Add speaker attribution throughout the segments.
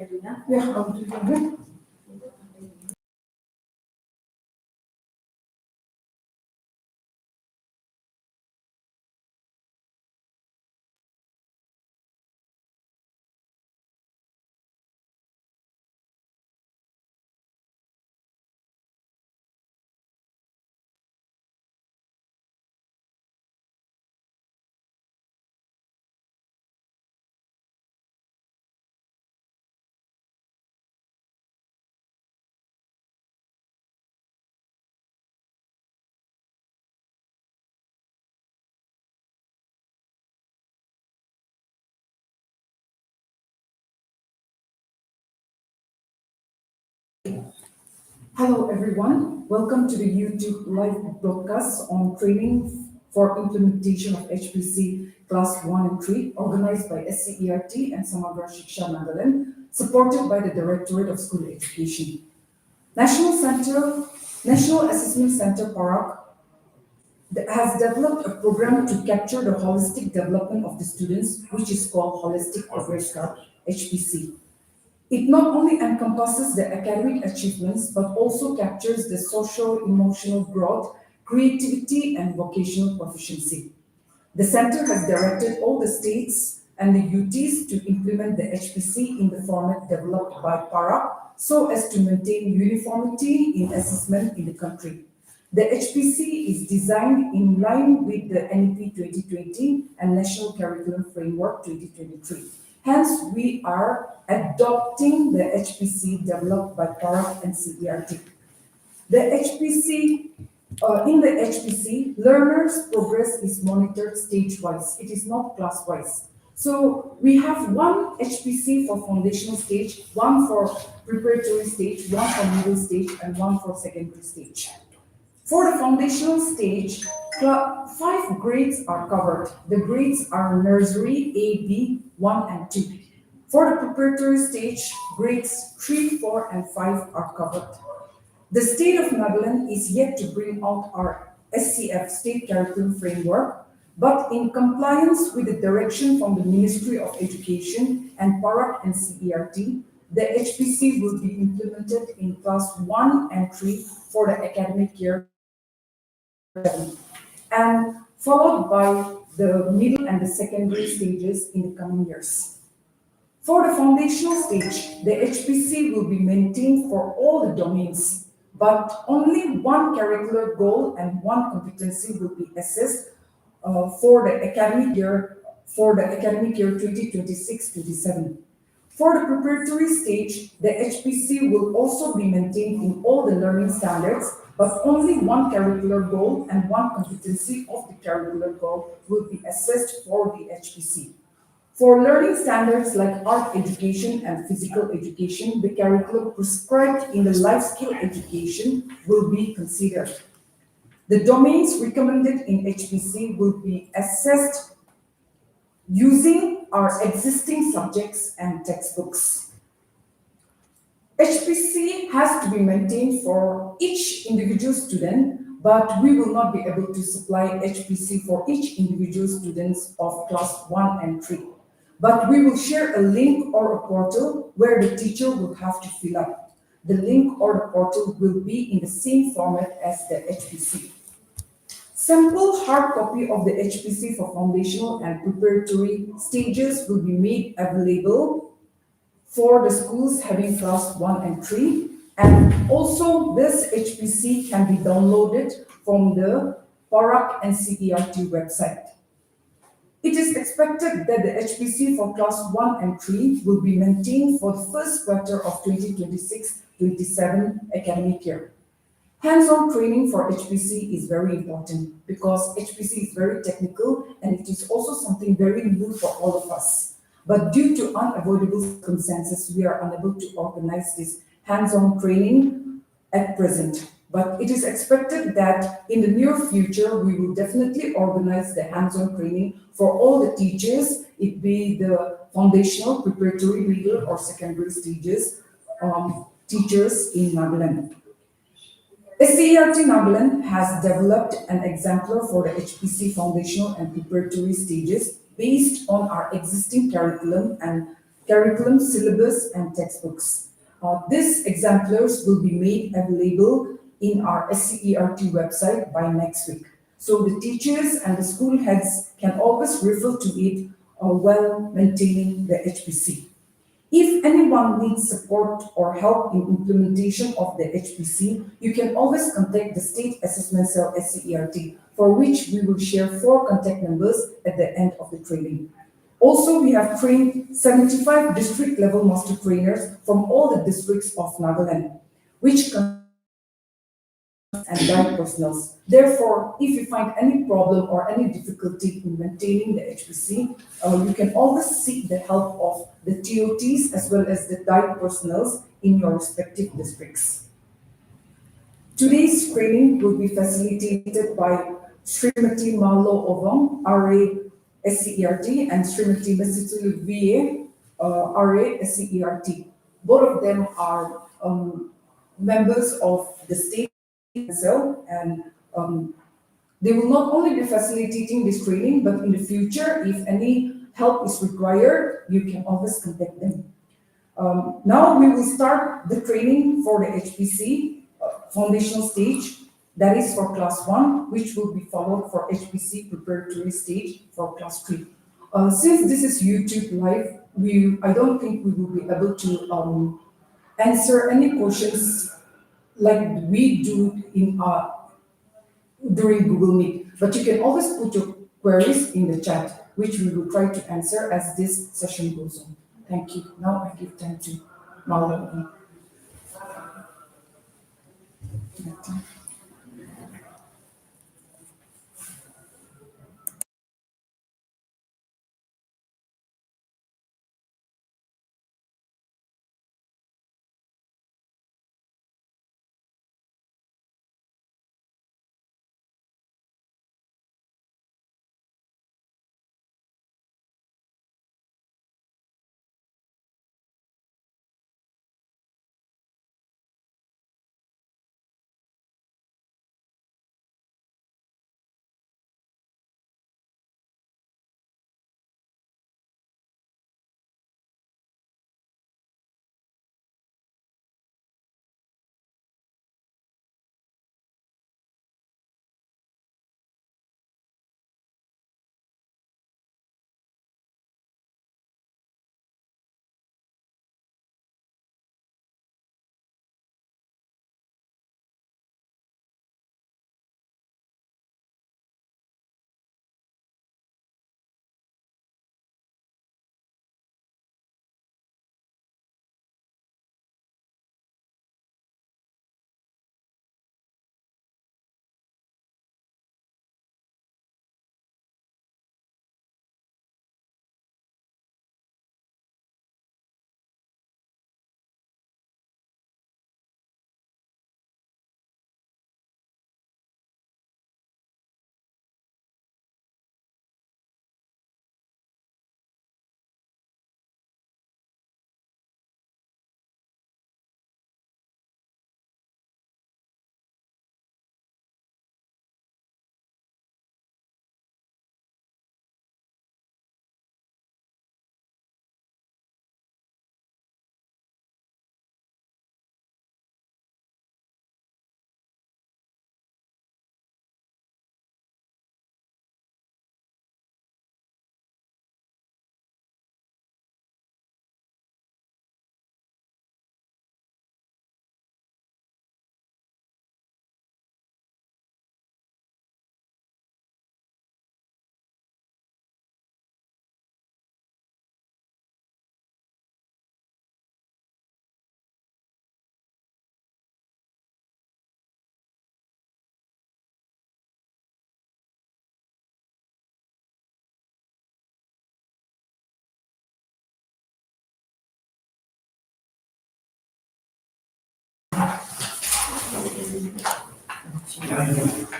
Speaker 1: Yeah, I'll do that. Hello, everyone. Welcome to the YouTube live broadcast on training for implementation of HPC Class 1 and 3, organized by SCERT and Samagra Shiksha Nagaland, supported by the Directorate of School Education. National Assessment Center Parak has developed a program to capture the holistic development of the students, which is called Holistic Progress Card, HPC. It not only encompasses the academic achievements, but also captures the social, emotional growth, creativity, and vocational proficiency. The center has directed all the states and the UTs to implement the HPC in the format developed by PARA so as to maintain uniformity in assessment in the country. The HPC is designed in line with the NEP 2020 and National Curriculum Framework 2023. Hence, we are adopting the HPC developed by PARA and CERT. The HPC, in the HPC, learners' progress is monitored stage-wise. It is not class-wise. So we have one HPC for foundational stage, one for preparatory stage, one for middle stage, and one for secondary stage. For the foundational stage, 5 grades are covered. The grades are nursery, A, B, 1, and 2. For the preparatory stage, grades 3, 4, and 5 are covered. The state of Nagaland is yet to bring out our SCF, State Curriculum Framework, but in compliance with the direction from the Ministry of Education and PARAC and CERT, the HPC will be implemented in class 1 and 3 for the academic year and followed by the middle and the secondary stages in the coming years. For the foundational stage, the HPC will be maintained for all the domains, but only one curricular goal and one competency will be assessed for the academic year 2026-27. For the preparatory stage, the HPC will also be maintained in all the learning standards, but only one curricular goal and one competency of the curricular goal will be assessed for the HPC. For learning standards like art education and physical education, the curriculum prescribed in the life skill education will be considered. The domains recommended in HPC will be assessed using our existing subjects and textbooks. HPC has to be maintained for each individual student, but we will not be able to supply HPC for each individual students of class 1 and 3. But we will share a link or a portal where the teacher will have to fill up. The link or the portal will be in the same format as the HPC. Sample hard copy of the HPC for foundational and preparatory stages will be made available for the schools having class 1 and 3. And also this HPC can be downloaded from the PARAC and CERT website. It is expected that the HPC for class 1 and 3 will be maintained for the first quarter of 2026-27 academic year. Hands-on training for HPC is very important because HPC is very technical and it is also something very new for all of us. But due to unavoidable circumstances, we are unable to organize this hands-on training at present. But it is expected that in the near future, we will definitely organize the hands-on training for all the teachers, it be the foundational, preparatory, middle, or secondary stages teachers in Nagaland. SCERT Nagaland has developed an exemplar for the HPC foundational and preparatory stages based on our existing curriculum and curriculum, syllabus, and textbooks. These exemplars will be made available in our SCERT website by next week. So the teachers and the school heads can always refer to it while maintaining the HPC. If anyone needs support or help in implementation of the HPC, you can always contact the State Assessment Cell SCERT, for which we will share 4 contact numbers at the end of the training. Also, we have trained 75 district level master trainers from all the districts of Nagaland, which and guide personnel. Therefore, if you find any problem or any difficulty in maintaining the HPC, you can always seek the help of the TOTs as well as the guide personnel in your respective districts. Today's training will be facilitated by Srimati Malo Ovang, RA SCERT, and Srimati Mesitul VA, RA SCERT. Both of them are members of the state council, and they will not only be facilitating this training, but in the future, if any help is required, you can always contact them. Now we will start the training for the HPC foundational stage, that is for class 1, which will be followed for HPC preparatory stage for class 3. Since this is YouTube live, I don't think we will be able to answer any questions like we do in during Google Meet. But you can always put your queries in the chat, which we will try to answer as this session goes on. Thank you. Now I give time to Marlon.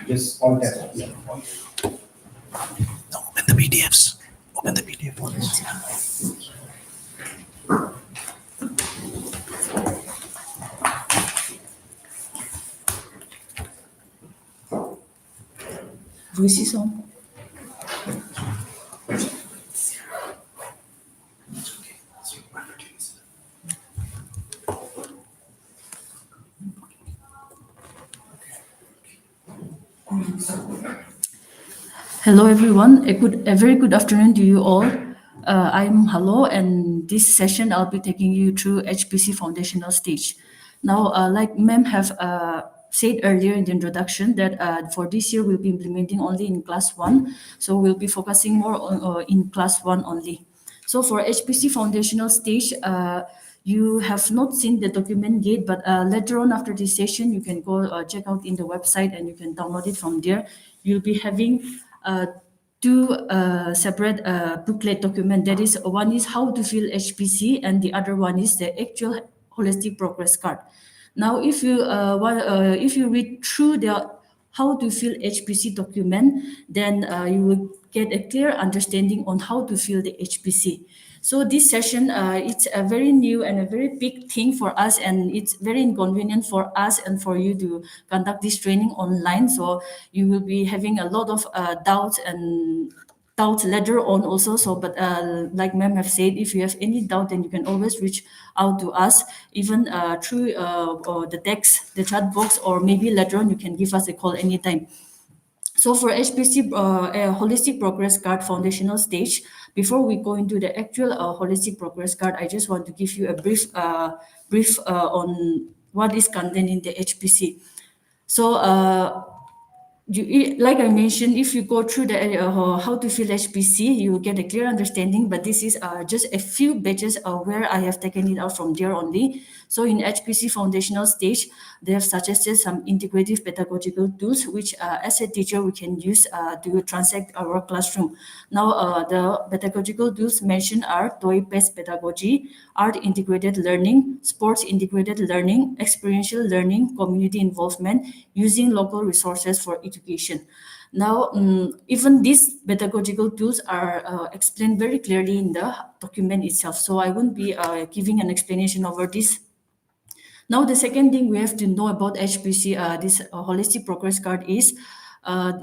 Speaker 2: Just all that.
Speaker 3: No, open the PDFs. Open the PDF ones.
Speaker 4: Voice is on.
Speaker 2: Hello, everyone. A very good afternoon to you all. I'm Hello, and this session I'll be taking you through HPC foundational stage. Now, like Ma'am have said earlier in the introduction, that for this year we'll be implementing only in class one, so we'll be focusing more on in class one only. So for HPC foundational stage, you have not seen the document yet, but later on after this session, you can go check out in the website and you can download it from there. You'll be having two separate booklet document. That is, one is how to fill HPC, and the other one is the actual holistic progress card. Now, if you read through the how to fill HPC document, then you will get a clear understanding on how to fill the HPC. So this session, it's a very new and a very big thing for us, and it's very inconvenient for us and for you to conduct this training online. So you will be having a lot of doubts later on also. So, but like Ma'am have said, if you have any doubt, then you can always reach out to us, even through the text, the chat box, or maybe later on you can give us a call anytime. So for HPC, a holistic progress card foundational stage, before we go into the actual holistic progress card, I just want to give you a brief on what is contained in the HPC. So like I mentioned, if you go through the how to fill HPC, you will get a clear understanding. But this is just a few pages where I have taken it out from there only. So in HPC foundational stage, they have suggested some integrative pedagogical tools, which as a teacher we can use to transact our classroom. Now, the pedagogical tools mentioned are toy-based pedagogy, art integrated learning, sports integrated learning, experiential learning, community involvement, using local resources for education. Now, even these pedagogical tools are explained very clearly in the document itself. So I won't be giving an explanation over this. Now, the second thing we have to know about HPC, this holistic progress card, is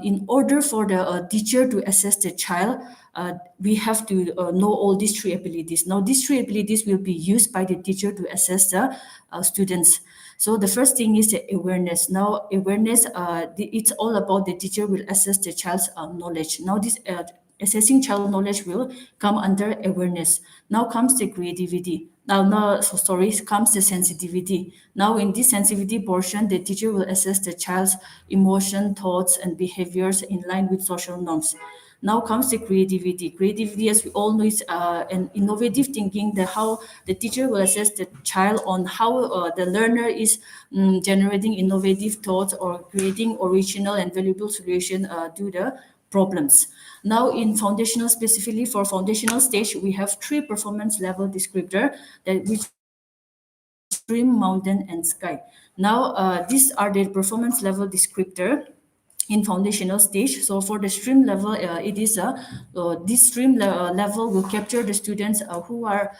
Speaker 2: in order for the teacher to assess the child, we have to know all these three abilities. Now, these three abilities will be used by the teacher to assess the students. So the first thing is the awareness. Now, awareness, it's all about the teacher will assess the child's knowledge. Now, this assessing child knowledge will come under awareness. Now comes the creativity. Sorry, comes the sensitivity. Now, in this sensitivity portion, the teacher will assess the child's emotion, thoughts, and behaviors in line with social norms. Now comes the creativity. Creativity, as we all know, is an innovative thinking. The how the teacher will assess the child on how the learner is generating innovative thoughts or creating original and valuable solution to the problems. Now, in foundational, specifically for foundational stage, we have three performance level descriptor that which stream, mountain, and sky. Now, these are the performance level descriptor in foundational stage. So for the stream level, it is this level will capture the students who are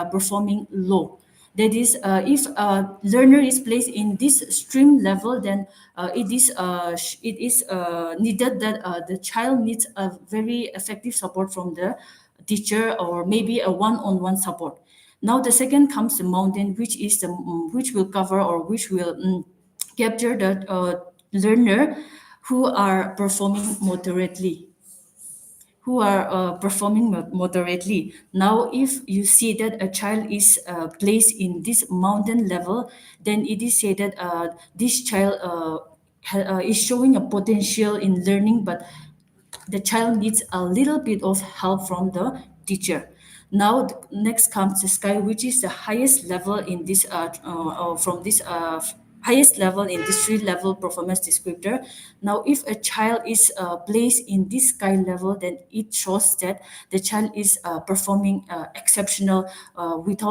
Speaker 2: performing low. That is, if a learner is placed in this stream level, then it is needed that the child needs a very effective support from the teacher, or maybe a one-on-one support. Now the second comes the mountain, which is which will cover, or which will capture the learner who are performing moderately, moderately. Now, if you see that a child is placed in this mountain level, then it is said that this child is showing a potential in learning, but the child needs a little bit of help from the teacher. Now, next comes the sky, which is the highest level in this from this highest level in this three level performance descriptor. Now, if a child is placed in this sky level, then it shows that the child is performing exceptional with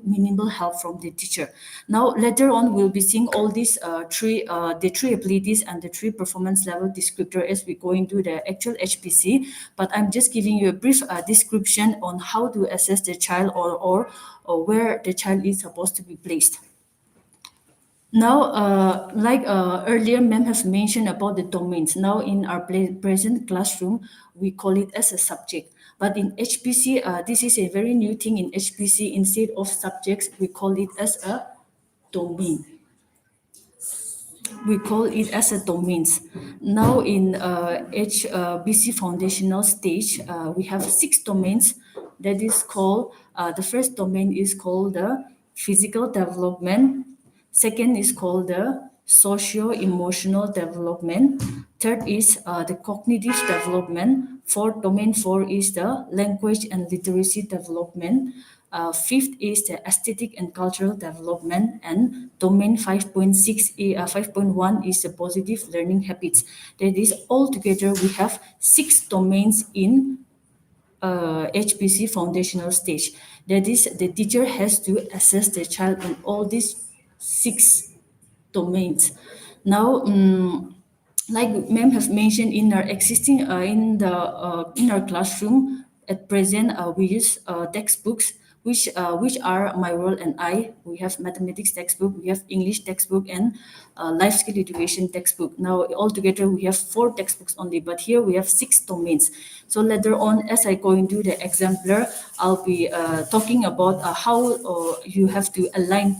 Speaker 2: minimal help from the teacher. Now, later on, we'll be seeing all these the three abilities and the three performance level descriptor as we go into the actual HPC. But I'm just giving you a brief description on how to assess the child, or where the child is supposed to be placed. Now, like earlier, Ma'am has mentioned about the domains. Now, in our present classroom, we call it as a subject. But in HPC, this is a very new thing in HPC. Instead of subjects, we call it as a domain. we call it as a domains. Now in HBC foundational stage, we have 6 domains that is called, the first domain is called the physical development, second is called the socio-emotional development, third is the cognitive development, fourth domain 4 is the language and literacy development, fifth is the aesthetic and cultural development, and domain 5.6, 5.1 is the positive learning habits. That is, altogether we have 6 domains in HPC foundational stage. That is, the teacher has to assess the child in all these 6 domains. Now, like ma'am have mentioned in our existing in our classroom at present, we use textbooks which are my role and I. We have mathematics textbook, we have English textbook, and life skill education textbook. Now altogether we have 4 textbooks only, but here we have 6 domains. So later on, as I go into the exemplar, I'll be talking about how you have to align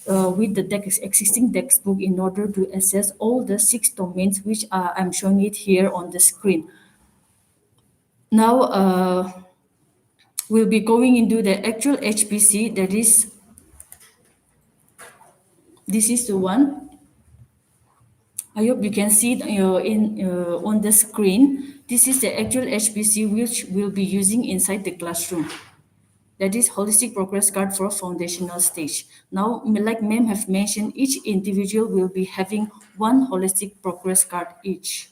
Speaker 2: with the existing textbook in order to assess all the 6 domains which I'm showing it here on the screen. Now we'll be going into the actual HPC. That is, this is the one. I hope you can see it on the screen. This is the actual HPC which we'll be using inside the classroom. That is holistic progress card for foundational stage. Now, like ma'am have mentioned, each individual will be having one holistic progress card each.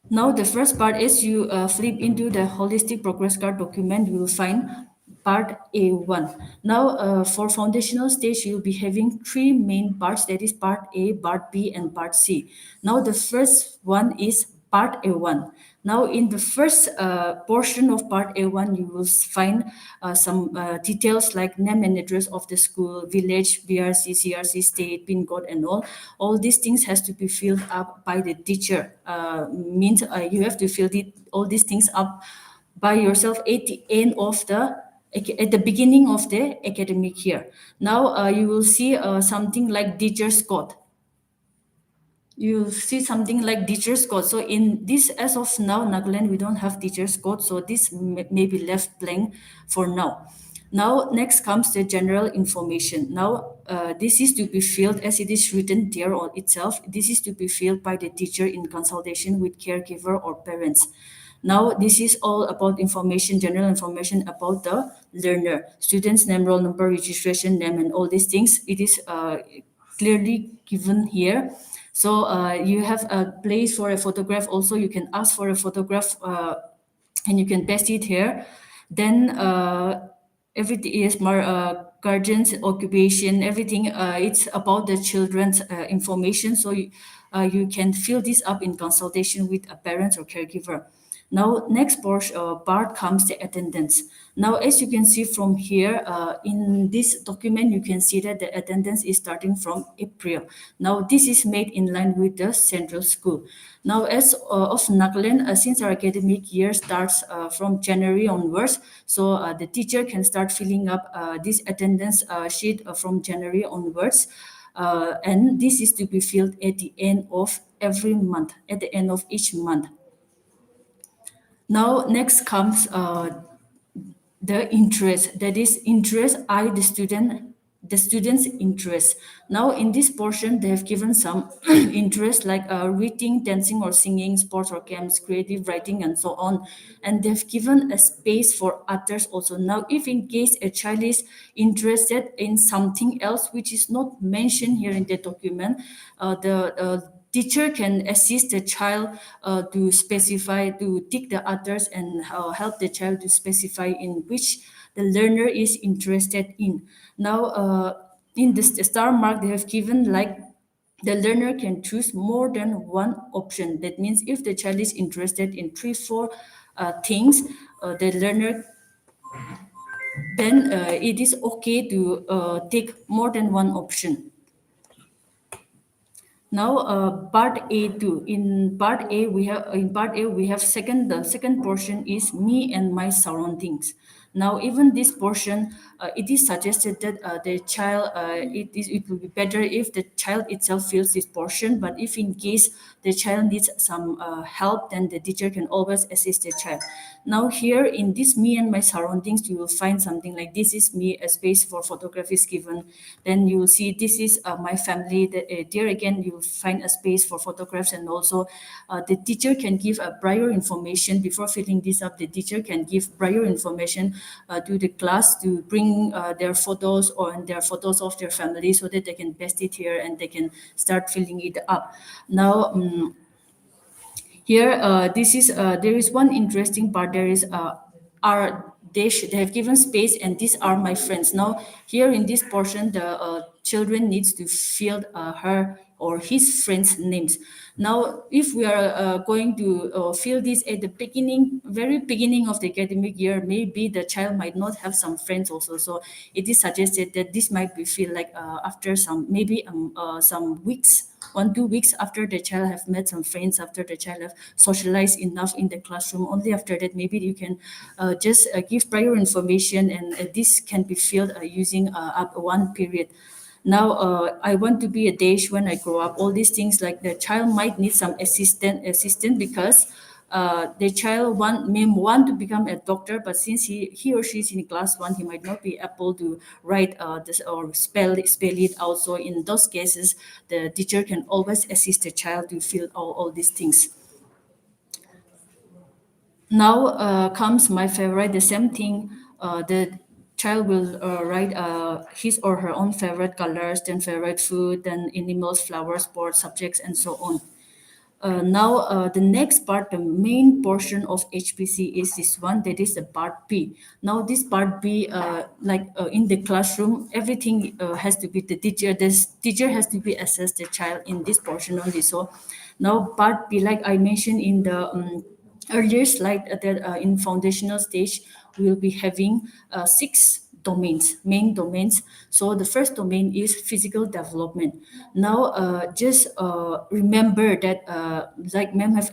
Speaker 2: Now, the first part is you flip into the holistic progress card document, you will find part A1. Now, for foundational stage, you'll be having 3 main parts, that is part A, part B, and part C. Now, the first one is part A1. Now, in the first portion of part A1, you will find some details like name and address of the school, village, BRC, CRC, state, pin code, and all. All these things has to be filled up by the teacher. Means you have to fill all these things up by yourself at the end of at the beginning of the academic year. Now you will see something like teacher's code. You see something like teacher's code. So in this, as of now, Nagaland, we don't have teacher's code. So this may be left blank for now. Now, next comes the general information. Now, this is to be filled as it is written there on itself. This is to be filled by the teacher in consultation with caregiver or parents. Now, this is all about information, general information about the learner. Student's name, roll number, registration name, and all these things. It is clearly given here. So you have a place for a photograph. Also, you can ask for a photograph and you can paste it here. Then everything is more guardians, occupation, everything. It's about the children's information. So you can fill this up in consultation with a parent or caregiver. Now, next part comes the attendance. Now, as you can see from here, in this document, you can see that the attendance is starting from April. Now, this is made in line with the central school. Now, as of Nagaland, since our academic year starts from January onwards, so the teacher can start filling up this attendance sheet from January onwards. And this is to be filled at the end of every month, at the end of each month. Now, next comes the interest. That is interest, the student's interest. Now, in this portion, they have given some interest like reading, dancing or singing, sports or games, creative writing, and so on. And they've given a space for others also. Now, if in case a child is interested in something else which is not mentioned here in the document, the teacher can assist the child to specify, to tick the others and help the child to specify in which the learner is interested in. Now, in the star mark, they have given like the learner can choose more than one option. That means if the child is interested in 3, 4 things, the learner, then it is okay to take more than one option. Now, part A2. In part A, we have second. The second portion is me and my surroundings. Now, even this portion, it is suggested that the child, it will be better if the child itself fills this portion. But if in case the child needs some help, then the teacher can always assist the child. Now, here in this me and my surroundings, you will find something like this is me, a space for photography is given. Then you will see this is my family. There again, you will find a space for photographs, and also the teacher can give a prior information before filling this up. The teacher can give prior information to the class to bring their photos or their photos of their family so that they can paste it here and they can start filling it up. Now, here, this is there is one interesting part. There is are they have given space, and these are my friends. Now, here in this portion, the children needs to fill her or his friends' names. Now, if we are going to fill this at the beginning, very beginning of the academic year, maybe the child might not have some friends also. So it is suggested that this might be filled like after some maybe some weeks, 1 2 weeks after the child have met some friends, after the child have socialized enough in the classroom. Only after that, maybe you can just give prior information, and this can be filled using up one period. Now, I want to be a Desh when I grow up. All these things, like the child might need some assistant because the child may want to become a doctor, but since he or she is in class one, he might not be able to write this or spell it out. So in those cases, the teacher can always assist the child to fill all these things. Now comes my favorite, the same thing. The child will write his or her own favorite colors, then favorite food, then animals, flowers, sports, subjects, and so on. Now, the next part, the main portion of HPC is this one, that is the part B. Now, this part B, in the classroom, everything has to be the teacher. This teacher has to be assessed the child in this portion only. So, now part B, like I mentioned in the earlier slide, that in foundational stage, we will be having six domains, main domains. So the first domain is physical development. Now, just remember that, like ma'am have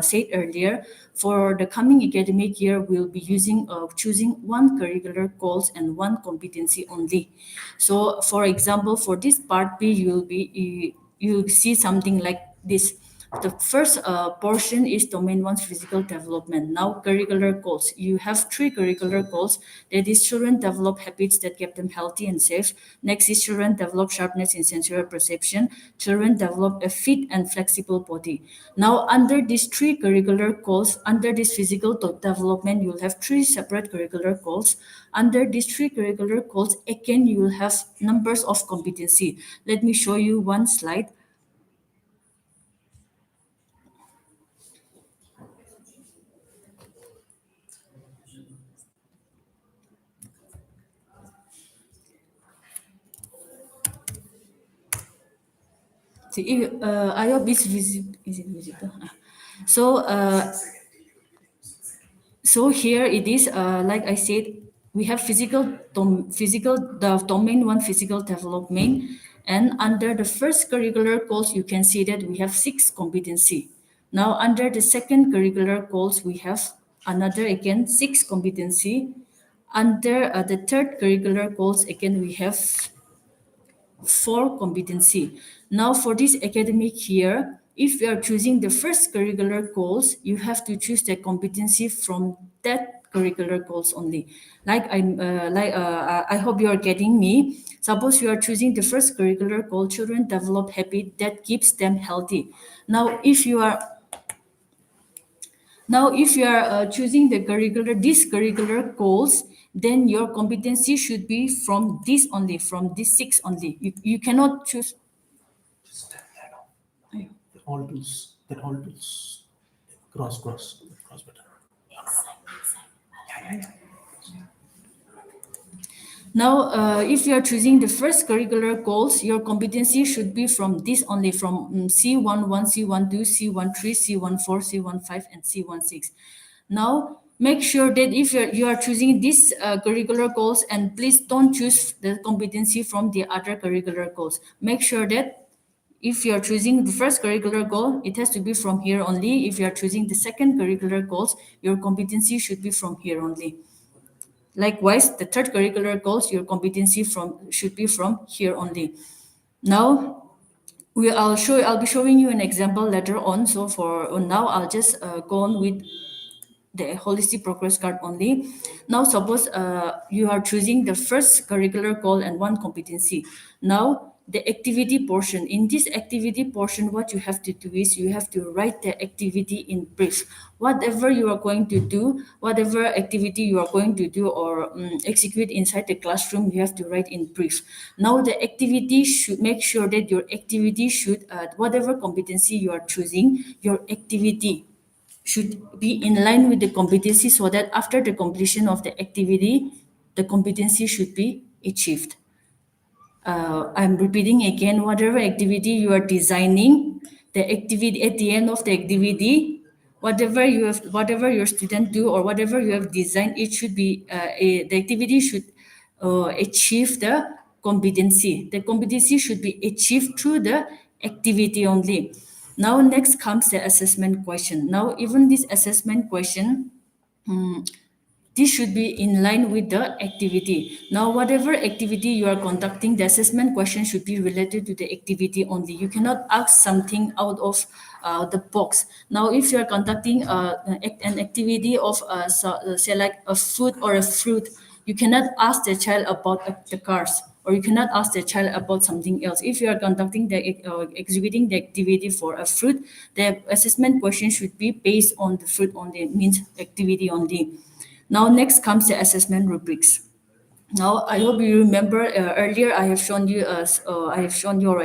Speaker 2: said earlier, for the coming academic year, we'll be choosing one curricular goals and one competency only. So, for example, for this part B, you'll see something like this. The first portion is domain one's physical development. Now, curricular goals. You have three curricular goals. That is, children develop habits that keep them healthy and safe. Next is children develop sharpness in sensory perception. Children develop a fit and flexible body. Now, under these three curricular goals, under this physical development, you'll have three separate curricular goals. Under these three curricular goals, again, you will have numbers of competency. Let me show you one slide. See, I hope it's visible. Is it visible? So, so here it is. Like I said, we have the domain one physical development, and under the first curricular goals, you can see that we have six competency. Now, under the second curricular goals, we have another again six competency. Under the third curricular goals, again we have for competency. Now, for this academic year, if you are choosing the first curricular goals, you have to choose the competency from that curricular goals only. I hope you are getting me. Suppose you are choosing the first curricular goal, children develop habit that keeps them healthy. Now, if you are choosing these curricular goals, then your competency should be from this only, from this six only. You cannot choose.
Speaker 3: All tools, that all tools. Cross button.
Speaker 2: Now, if you are choosing the first curricular goals, your competency should be from this only, from C11, C12, C13, C14, C15, and C16. Now, make sure that if you are choosing these curricular goals, and please don't choose the competency from the other curricular goals. Make sure that if you are choosing the first curricular goal, it has to be from here only. If you are choosing the second curricular goals, your competency should be from here only. Likewise, the third curricular goals, your competency from should be from here only. Now, I'll be showing you an example later on. So for now, I'll just go on with the holistic progress card only. Now, suppose you are choosing the first curricular goal and one competency. Now, the activity portion. In this activity portion, what you have to do is you have to write the activity in brief. Whatever you are going to do, whatever activity you are going to do or execute inside the classroom, you have to write in brief. Now, the activity should make sure that your activity should, whatever competency you are choosing, your activity should be in line with the competency so that after the completion of the activity, the competency should be achieved. I'm repeating again, whatever activity you are designing, the activity at the end of the activity, whatever your student do or whatever you have designed, it should be the activity should achieve the competency. The competency should be achieved through the activity only. Now next comes the assessment question. Now even this assessment question, this should be in line with the activity. Now, whatever activity you are conducting, the assessment question should be related to the activity only. You cannot ask something out of the box. Now, if you are conducting an activity of, say, like a food or a fruit, you cannot ask the child about the cars, or you cannot ask the child about something else. If you are conducting executing the activity for a fruit, the assessment question should be based on the fruit only, means activity only. Now, next comes the assessment rubrics. Now, I hope you remember earlier I have shown you, or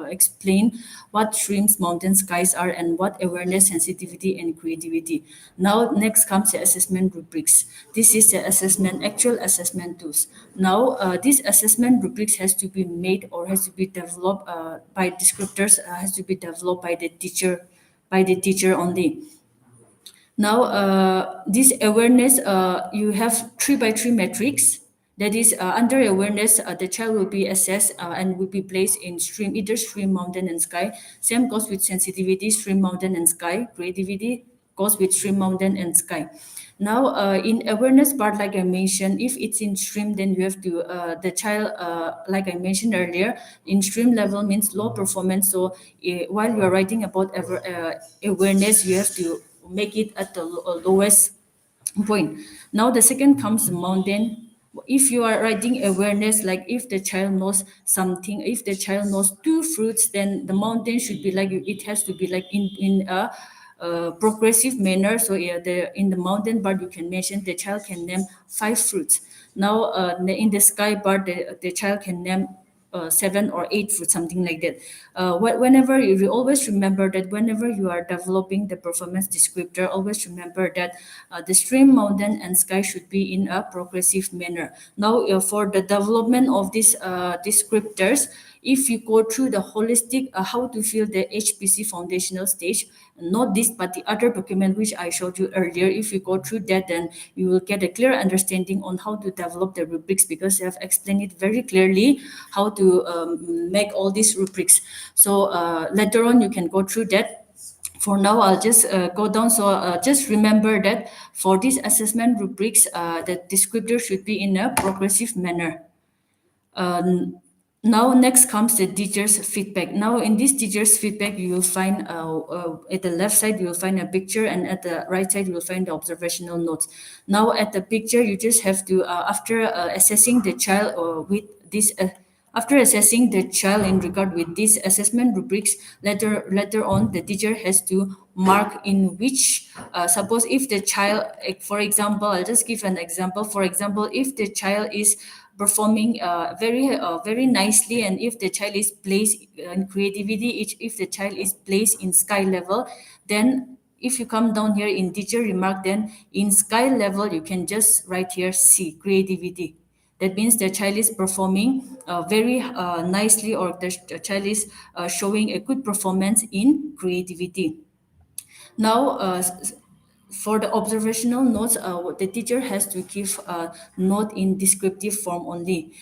Speaker 2: explain what streams, mountains, skies are, and what awareness, sensitivity, and creativity. Now, next comes the assessment rubrics. This is the actual assessment tools. Now, this assessment rubrics has to be made or has to be developed by descriptors, has to be developed by the teacher only. Now, this awareness, you have 3 by 3 metrics. That is, under awareness, the child will be assessed and will be placed in stream, either stream, mountain, and sky. Same goes with sensitivity, stream, mountain, and sky. Creativity goes with stream, mountain, and sky. Now, in awareness part, like I mentioned, if it's in stream, then you have to, the child, like I mentioned earlier, in stream level means low performance. So while you are writing about awareness, you have to make it at the lowest point. Now the second comes mountain. If you are writing awareness, like if the child knows something, if the child knows 2 fruits, then the mountain should be like, it has to be like in a progressive manner. So yeah, in the mountain part, you can mention the child can name 5 fruits. Now in the sky part, the child can name 7 or 8 fruits, something like that. Whenever you always remember that whenever you are developing the performance descriptor, always remember that the stream, mountain, and sky should be in a progressive manner. Now, for the development of these descriptors, if you go through the holistic how to fill the HPC foundational stage, not this but the other document which I showed you earlier, if you go through that, then you will get a clear understanding on how to develop the rubrics, because they have explained it very clearly how to make all these rubrics. So later on you can go through that. For now, I'll just go down. So just remember that for these assessment rubrics, the descriptor should be in a progressive manner. Now, next comes the teacher's feedback. Now, in this teacher's feedback, you will find at the left side, you will find a picture, and at the right side, you will find the observational notes. Now, at the picture, you just have to, after assessing the child with this, after assessing the child in regard with these assessment rubrics, later on, the teacher has to mark in which, suppose if the child, for example, I'll just give an example. For example, if the child is performing very nicely, and if the child is placed in creativity, if the child is placed in sky level, then if you come down here in teacher remark, then in sky level you can just write here C, creativity. That means the child is performing very nicely, or the child is showing a good performance in creativity. Now, for the observational notes, the teacher has to give a note in descriptive form only.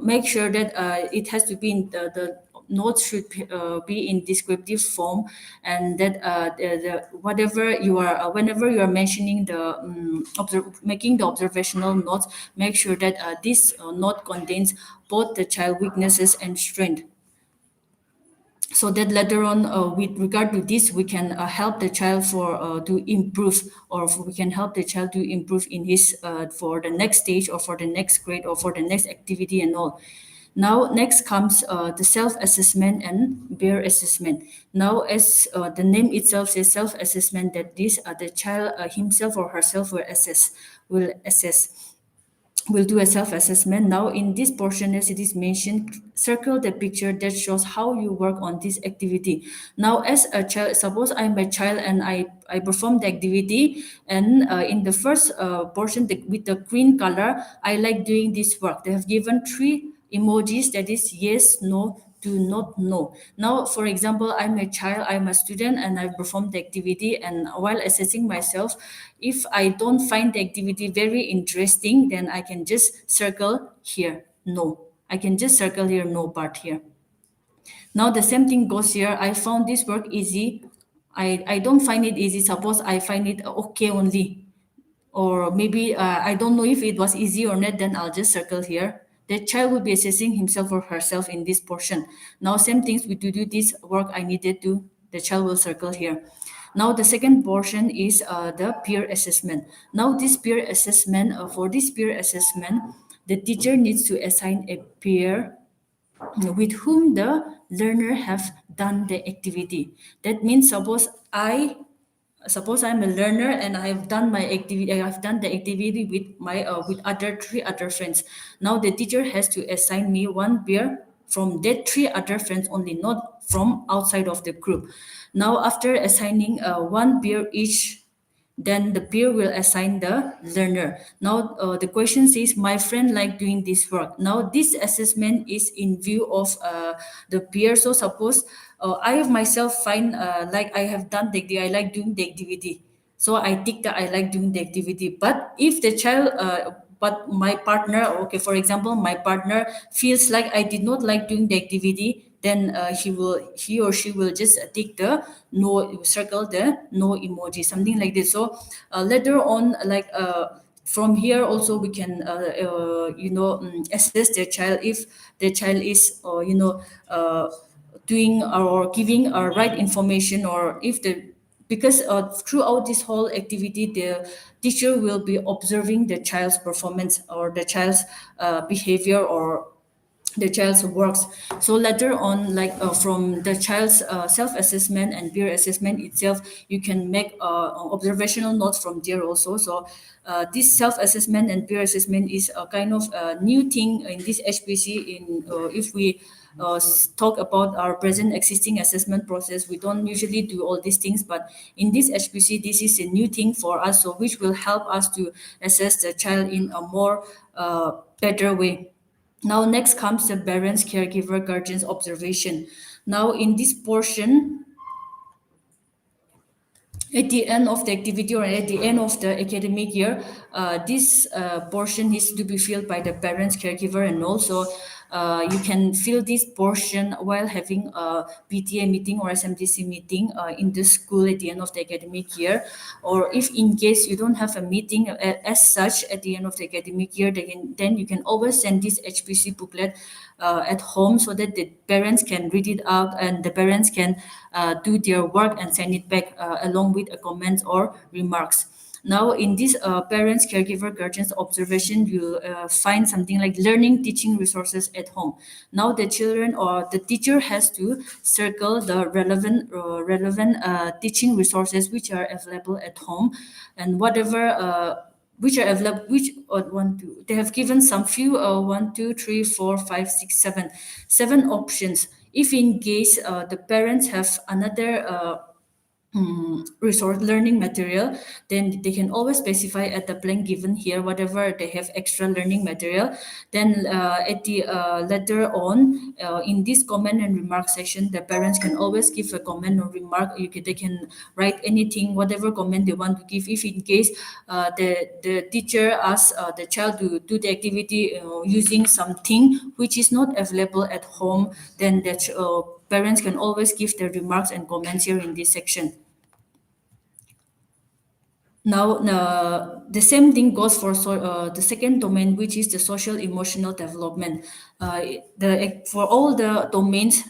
Speaker 2: Make sure that it has to be in the notes should be in descriptive form, and that whatever you are whenever you are mentioning the making the observational notes, make sure that this note contains both the child weaknesses and strength, so that later on with regard to this we can help the child for to improve, or we can help the child to improve in his for the next stage, or for the next grade, or for the next activity and all. Now next comes the self-assessment and peer assessment. Now as the name itself says, self-assessment, that this the child himself or herself will assess, will do a self-assessment. Now in this portion, as it is mentioned, circle the picture that shows how you work on this activity. Now as a child, suppose I'm a child and I perform the activity, and in the first portion, with the green color, I like doing this work. They have given three emojis, that is yes, no, do not know. Now, for example, I'm a child, I'm a student, and I perform the activity. And while assessing myself, if I don't find the activity very interesting, then I can just circle here, no. I can just circle here, no part here. Now, the same thing goes here. I found this work easy. I don't find it easy. Suppose I find it okay only, or maybe I don't know if it was easy or not, then I'll just circle here. The child will be assessing himself or herself in this portion. Now same things, we do this work I needed to, the child will circle here. Now the second portion is the peer assessment. Now this peer assessment, for this peer assessment, the teacher needs to assign a peer with whom the learner have done the activity. That means suppose I'm a learner and I have done my activity. I have done the activity with my with other three other friends. Now the teacher has to assign me one peer from that three other friends only, not from outside of the group. Now after assigning one peer each, then the peer will assign the learner. Now the question says, my friend like doing this work. Now this assessment is in view of the peer. So suppose I have myself find like I have done the activity, I like doing the activity, so I think that I like doing the activity. But if the child but my partner, okay, for example, my partner feels like I did not like doing the activity, then he or she will just take the no, circle the no emoji, something like this. So later on, like from here also we can assess the child, if the child is doing or giving right information, or if the, because throughout this whole activity the teacher will be observing the child's performance, or the child's behavior, or the child's works. So later on, like from the child's self-assessment and peer assessment itself, you can make observational notes from there also. So this self-assessment and peer assessment is a kind of a new thing in this HPC. In if we talk about our present existing assessment process, we don't usually do all these things, but in this HPC this is a new thing for us, so which will help us to assess the child in a more better way. Now, next comes the parents, caregiver, guardians observation. Now, in this portion, at the end of the activity or at the end of the academic year, this portion needs to be filled by the parents, caregiver, and also you can fill this portion while having a PTA meeting or SMTC meeting in the school at the end of the academic year. Or if in case you don't have a meeting as such at the end of the academic year, then you can always send this HPC booklet at home, so that the parents can read it out and the parents can do their work and send it back along with a comments or remarks. Now, in this parents, caregiver, guardians observation, you find something like learning teaching resources at home. Now, the children or the teacher has to circle the relevant teaching resources which are available at home, and whatever which are available, which one, two, they have given some few one, two, three, four, five, six, seven options. If in case the parents have another resource learning material, then they can always specify at the blank given here whatever they have extra learning material. Then at the later on in this comment and remark section, the parents can always give a comment or remark. They can write anything, whatever comment they want to give. If in case the teacher asks the child to do the activity using something which is not available at home, then the parents can always give their remarks and comments here in this section. Now, the same thing goes for the second domain, which is the social emotional development. For all the domains,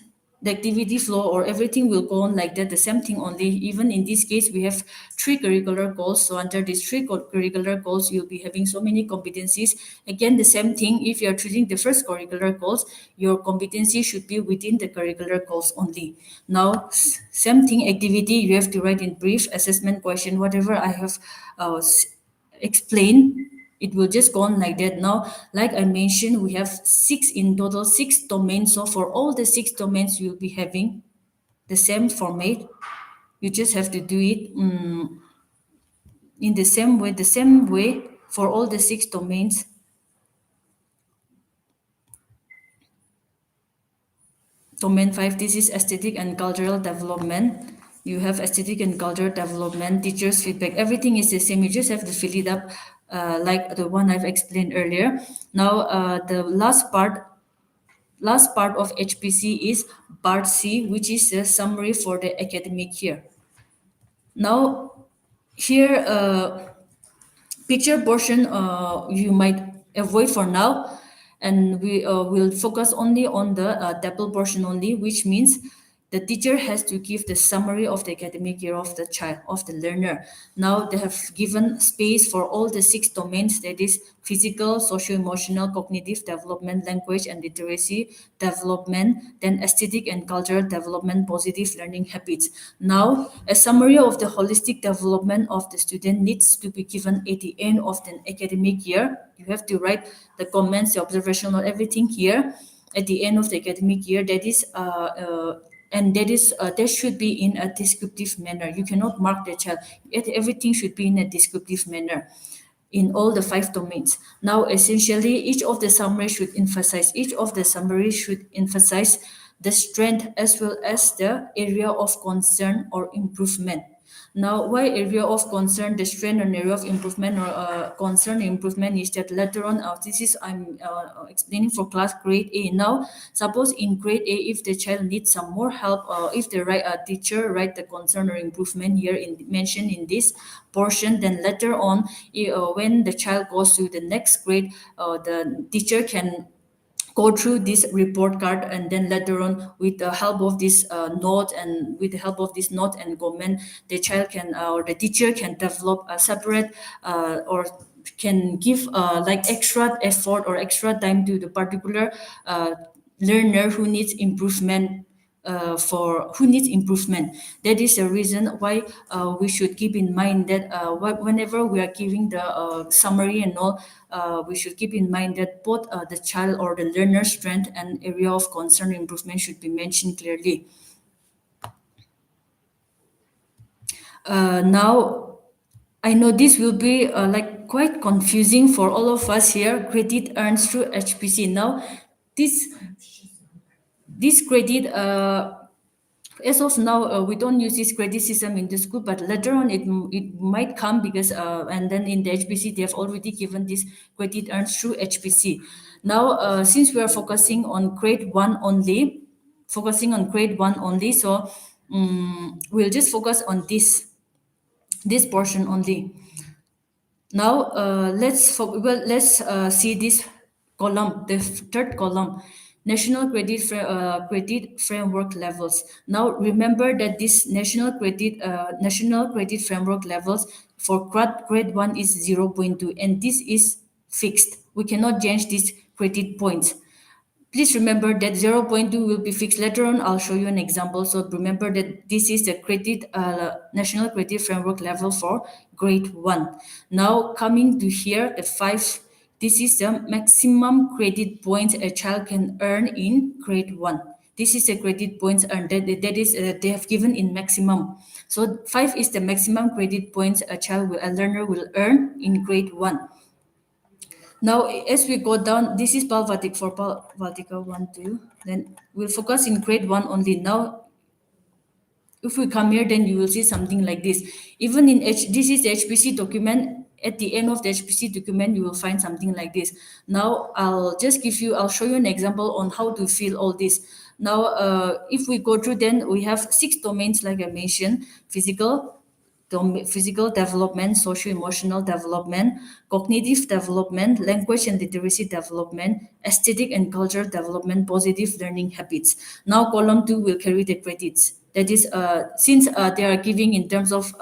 Speaker 2: the activity flow or everything will go on like that. The same thing only. Even in this case, we have three curricular goals. So under these three curricular goals, you'll be having so many competencies. Again, the same thing. If you are choosing the first curricular goals, your competency should be within the curricular goals only. Now, same thing, activity, you have to write in brief, assessment question, whatever I have explained, it will just go on like that. Now, like I mentioned, we have six in total, six domains. So for all the six domains, you'll be having the same format. You just have to do it in the same way for all the six domains. Domain 5, this is aesthetic and cultural development. You have aesthetic and cultural development, teachers' feedback, everything is the same. You just have to fill it up like the one I've explained earlier. Now, the last part of HPC is part C, which is the summary for the academic year. Now, here, picture portion you might avoid for now, and we will focus only on the table portion only, which means the teacher has to give the summary of the academic year of the child, of the learner. Now they have given space for all the six domains, that is physical, socio-emotional, cognitive development, language and literacy development, then aesthetic and cultural development, positive learning habits. Now, a summary of the holistic development of the student needs to be given at the end of the academic year. You have to write the comments, the observational, everything here at the end of the academic year. That is and that should be in a descriptive manner. You cannot mark the child. Everything should be in a descriptive manner in all the five domains. Now, essentially, each of the summaries should emphasize the strength as well as the area of concern or improvement. Now, why area of concern, the strength and area of improvement or concern and improvement is that later on, this is I'm explaining for class grade A. Now, suppose in grade A, if the child needs some more help, if the teacher write the concern or improvement here mentioned in this portion, then later on, when the child goes to the next grade, the teacher can go through this report card, and then later on with the help of this note and with the help of this note and comment, the child can or the teacher can develop a separate or can give like extra effort or extra time to the particular learner who needs improvement, for who needs improvement. That is the reason why we should keep in mind that whenever we are giving the summary and all, we should keep in mind that both the child or the learner's strength and area of concern improvement should be mentioned clearly. Now, I know this will be like quite confusing for all of us here. Credit earned through HPC. Now, this credit as of now, we don't use this credit system in the school, but later on it might come because and then in the HPC they have already given this credit earned through HPC. Now, since we are focusing on grade one only, so we'll just focus on this portion only. Now, let's see this column, the third column, national credit framework levels. Now, remember that this national credit framework levels for grade one is 0.2, and this is fixed. We cannot change these credit points. Please remember that 0.2 will be fixed later on. I'll show you an example. So remember that this is the national credit framework level for grade 1. Now coming to here, the 5, this is the maximum credit points a child can earn in grade 1. this is the credit points earned. That is, they have given in maximum. So 5 is the maximum credit points a learner will earn in grade 1. Now, as we go down, this is Balvatic for Balvatica 1, 2. Then we'll focus in grade 1 only. Now, if we come here, then you will see something like this. Even in this is the HPC document. At the end of the HPC document, you will find something like this. Now, I'll show you an example on how to fill all this. Now, if we go through, then we have 6 domains, like I mentioned: physical development, socio-emotional development, cognitive development, language and literacy development, aesthetic and cultural development, positive learning habits. Now, column 2 will carry the credits. That is, since they are giving in terms of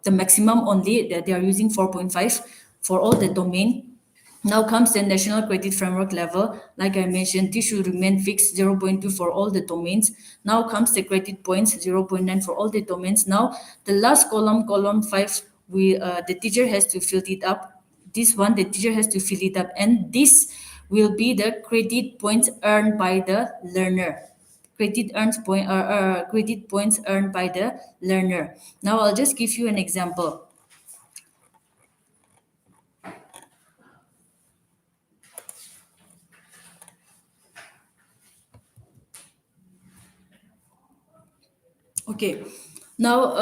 Speaker 2: the maximum only, that they are using 4.5 for all the domain. Now comes the national credit framework level. Like I mentioned, this should remain fixed, 0.2 for all the domains. Now comes the credit points, 0.9 for all the domains. Now the last column, column 5, the teacher has to fill it up. This one, the teacher has to fill it up, and this will be the credit points earned by the learner. Credit points earned by the learner. Now I'll just give you an example. Okay, now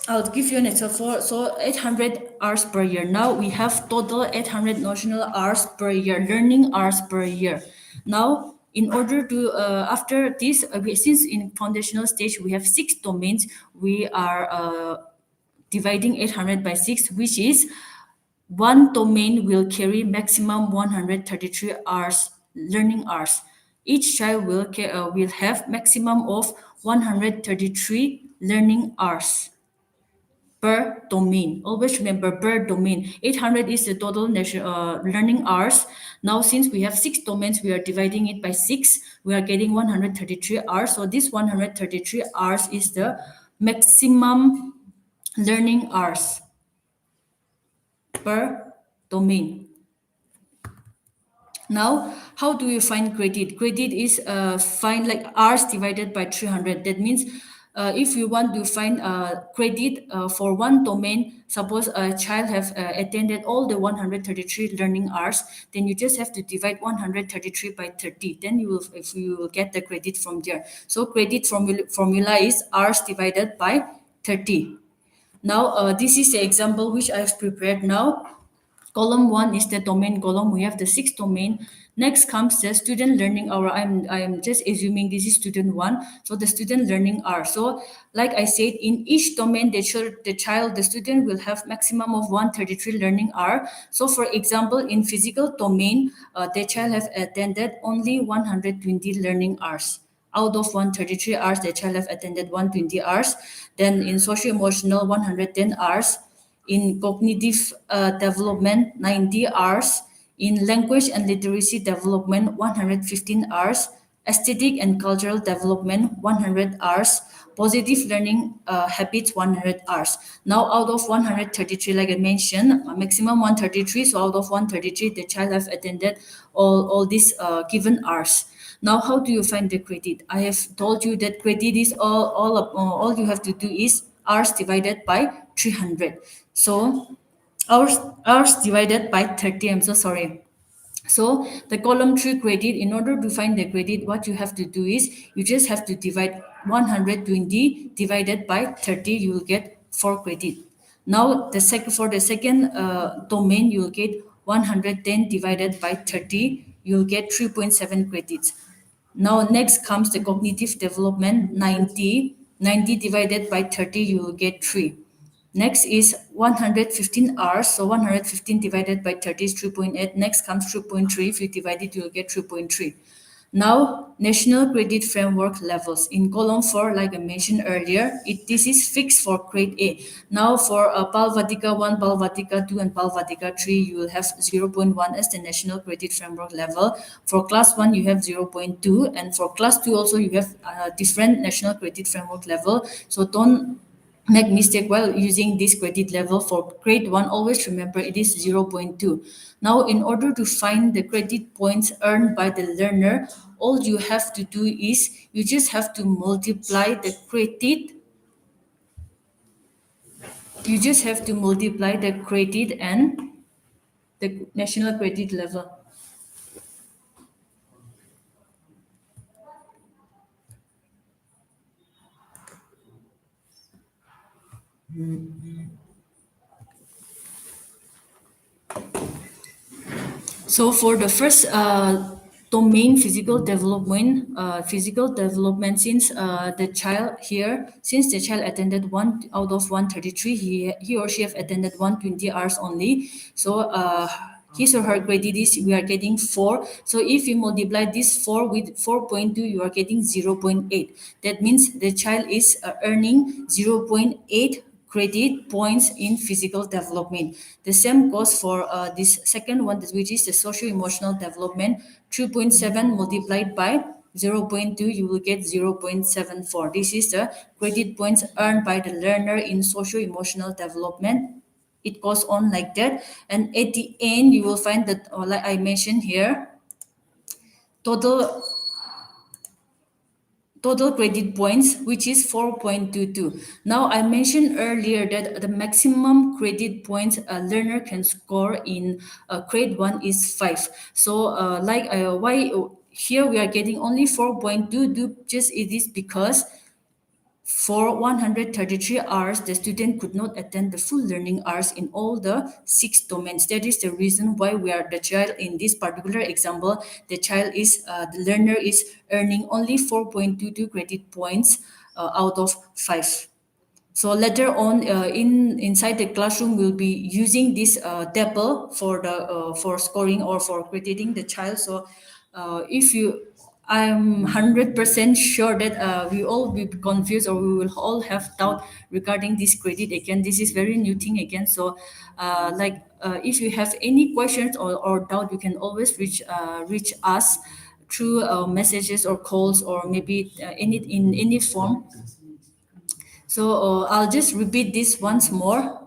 Speaker 2: I'll give you an example. So 800 hours per year. Now we have total 800 notional hours per year, learning hours per year. Now, in order to, after this, since in foundational stage we have 6 domains, we are dividing 800 by 6, which is one domain will carry maximum 133 hours learning hours. Each child will have maximum of 133 learning hours per domain. Always remember, per domain. 800 is the total learning hours. Now, since we have 6 domains, we are dividing it by 6. We are getting 133 hours. So this 133 hours is the maximum learning hours per domain. Now, how do you find credit? Credit is find like hours divided by 300. That means if you want to find credit for one domain, suppose a child have attended all the 133 learning hours, then you just have to divide 133 by 30. Then you will get the credit from there. So credit formula is hours divided by 30. Now, this is the example which I've prepared now. Column 1 is the domain column. We have the 6 domain. Next comes the student learning hour. I'm just assuming this is student 1. So the student learning hour. So like I said, in each domain, the student will have maximum of 133 learning hour. So for example, in physical domain, the child have attended only 120 learning hours. Out of 133 hours, the child have attended 120 hours. Then in socio-emotional, 110 hours. In cognitive development, 90 hours. In language and literacy development, 115 hours. Aesthetic and cultural development, 100 hours. Positive learning habits, 100 hours. Now, out of 133, like I mentioned, maximum 133. So out of 133, the child have attended all these given hours. Now, how do you find the credit? I have told you that credit is all you have to do is hours divided by 300. So hours divided by 30. I'm so sorry. So the column 3 credit, in order to find the credit, what you have to do is you just have to divide 120 divided by 30. You will get 4 credit. Now for the second domain, you will get 110 divided by 30. You will get 3.7 credits. Now next comes the cognitive development, 90 divided by 30, you will get 3. Next is 115 hours, so 115 divided by 30 is 3.8. Next comes 3.3, if you divide it, you will get 3.3. Now, national credit framework levels. In column 4, like I mentioned earlier, this is fixed for grade A. Now, for Balvatica 1, Balvatica 2, and Balvatica 3, you will have 0.1 as the national credit framework level. For class 1, you have 0.2, and for class 2 also, you have different national credit framework level. So don't make mistake while using this credit level. For grade 1, always remember it is zero point 0.2. Now, in order to find the credit points earned by the learner, all you have to do is you just have to multiply the credit. You just have to multiply the credit and the national credit level. So for the first domain, physical development, since the child here, since the child attended 1 out of 133, he or she have attended 120 hours only. So his or her credit is, we are getting 4. So if you multiply this 4 with 4.2, you are getting 0.8. That means the child is earning 0.8 credit points in physical development. The same goes for this second one, which is the socio-emotional development. 3.7 multiplied by 0.2, you will get 0.74. This is the credit points earned by the learner in socio-emotional development. It goes on like that. And at the end, you will find that, like I mentioned here, total total credit points, which is 4.22. Now, I mentioned earlier that the maximum credit points a learner can score in grade 1 is 5. So, why here we are getting only 4.22, just it is because for 133 hours, the student could not attend the full learning hours in all the 6 domains. That is the reason why we are the child in this particular example. The learner is earning only 4.22 credit points out of 5. So later on, inside the classroom, we'll be using this table for the for scoring or for crediting the child. So if you I'm 100% sure that we all be confused, or we will all have doubt regarding this credit. Again, this is very new thing again. So if you have any questions or doubt, you can always reach us through messages or calls, or maybe in any form. So I'll just repeat this once more.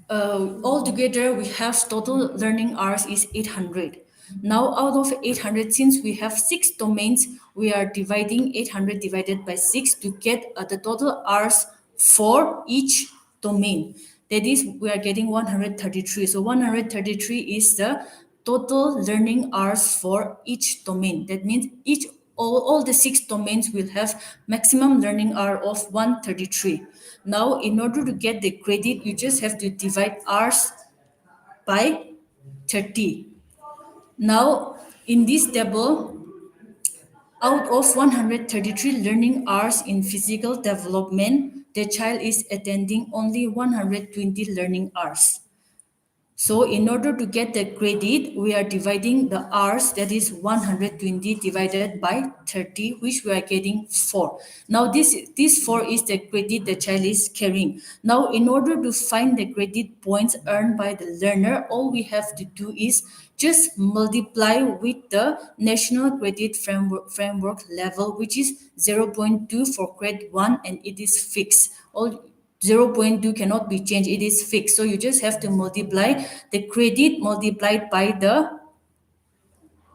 Speaker 2: Altogether, we have total learning hours is 800. Now, out of 800, since we have 6 domains, we are dividing 800 divided by 6 to get the total hours for each domain. That is, we are getting 133. So 133 is the total learning hours for each domain. That means all the 6 domains will have maximum learning hour of 133. Now, in order to get the credit, you just have to divide hours by 30. Now, in this table, out of 133 learning hours in physical development, the child is attending only 120 learning hours. So in order to get the credit, we are dividing the hours, that is 120 divided by 30, which we are getting 4. Now this 4 is the credit the child is carrying. Now in order to find the credit points earned by the learner, all we have to do is just multiply with the national credit framework level, which is zero point 0.2 for grade 1, and it is fixed. All 0.2 cannot be changed, it is fixed. So you just have to multiply the credit multiplied by the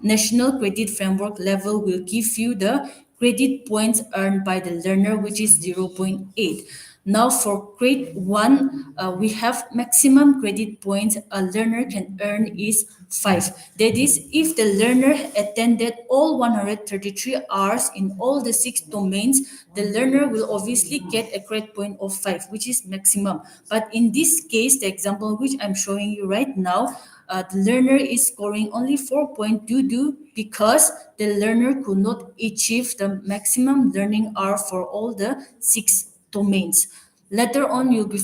Speaker 2: national credit framework level will give you the credit points earned by the learner, which is 0.8. Now for grade 1, we have maximum credit points a learner can earn is 5. That is, if the learner attended all 133 hours in all the 6 domains, the learner will obviously get a credit point of 5, which is maximum. But in this case, the example which I'm showing you right now, the learner is scoring only 4.22 because the learner could not achieve the maximum learning hour for all the 6 domains. Later on, you'll be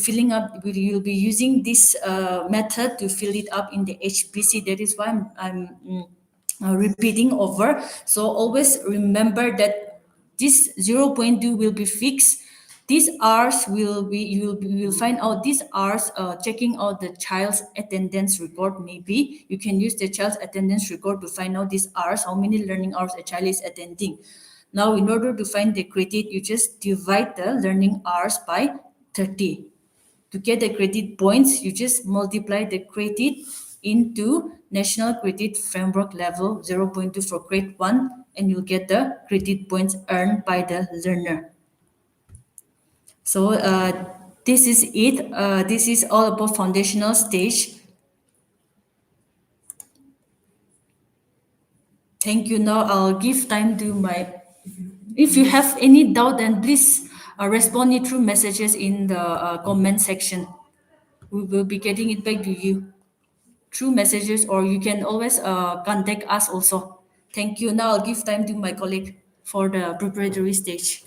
Speaker 2: using this method to fill it up in the HPC. That is why I'm repeating over. So always remember that this 0.2 will be fixed. These hours you will find out these hours checking out the child's attendance record. Maybe you can use the child's attendance record to find out these hours, how many learning hours a child is attending. Now, in order to find the credit, you just divide the learning hours by 30. To get the credit points, you just multiply the credit into National Credit Framework level 0.2 for grade 1, and you'll get the credit points earned by the learner. So this is it. This is all about foundational stage. Thank you. Now I'll give time to my. If you have any doubt, then please respond it through messages in the comment section. We will be getting it back to you through messages, or you can always contact us also. Thank you. Now I'll give time to my colleague for the preparatory stage.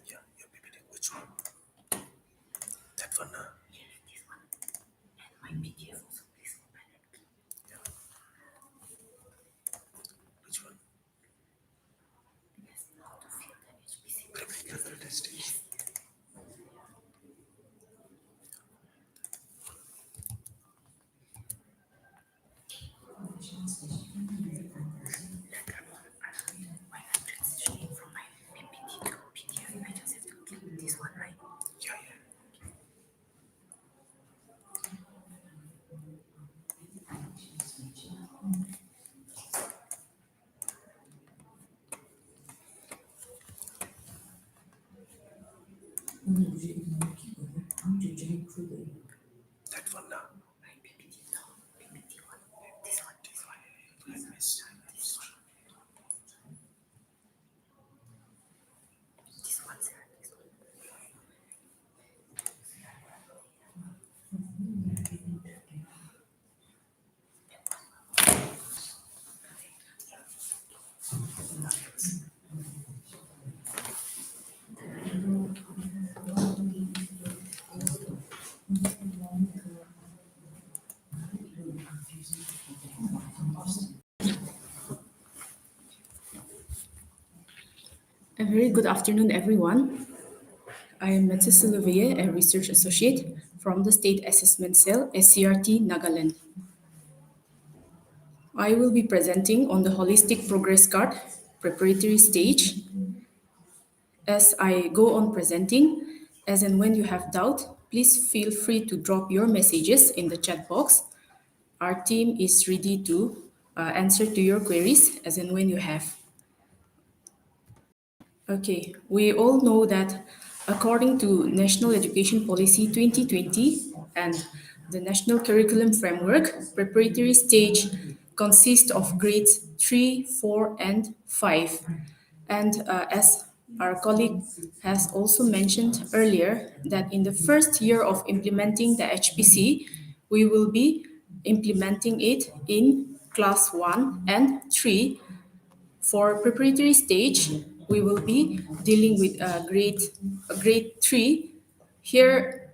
Speaker 3: Yeah, your PPT. Which one? That one, huh? Yeah. Which one? Preparatory stage. Yeah, yeah. That one, now. This one. I missed.
Speaker 2: A very good afternoon, everyone. I am Mrs. Silvier, a research associate from the State Assessment Cell, SCRT, Nagaland. I will be presenting on the holistic progress card preparatory stage. As I go on presenting, as and when you have doubt, please feel free to drop your messages in the chat box. Our team is ready to answer to your queries as and when you have. Okay, we all know that according to National Education Policy 2020 and the National Curriculum Framework, preparatory stage consists of grades 3, 4, and 5. And as our colleague has also mentioned earlier, that in the first year of implementing the HPC, we will be implementing it in class 1 and 3. For preparatory stage, we will be dealing with grade 3. Here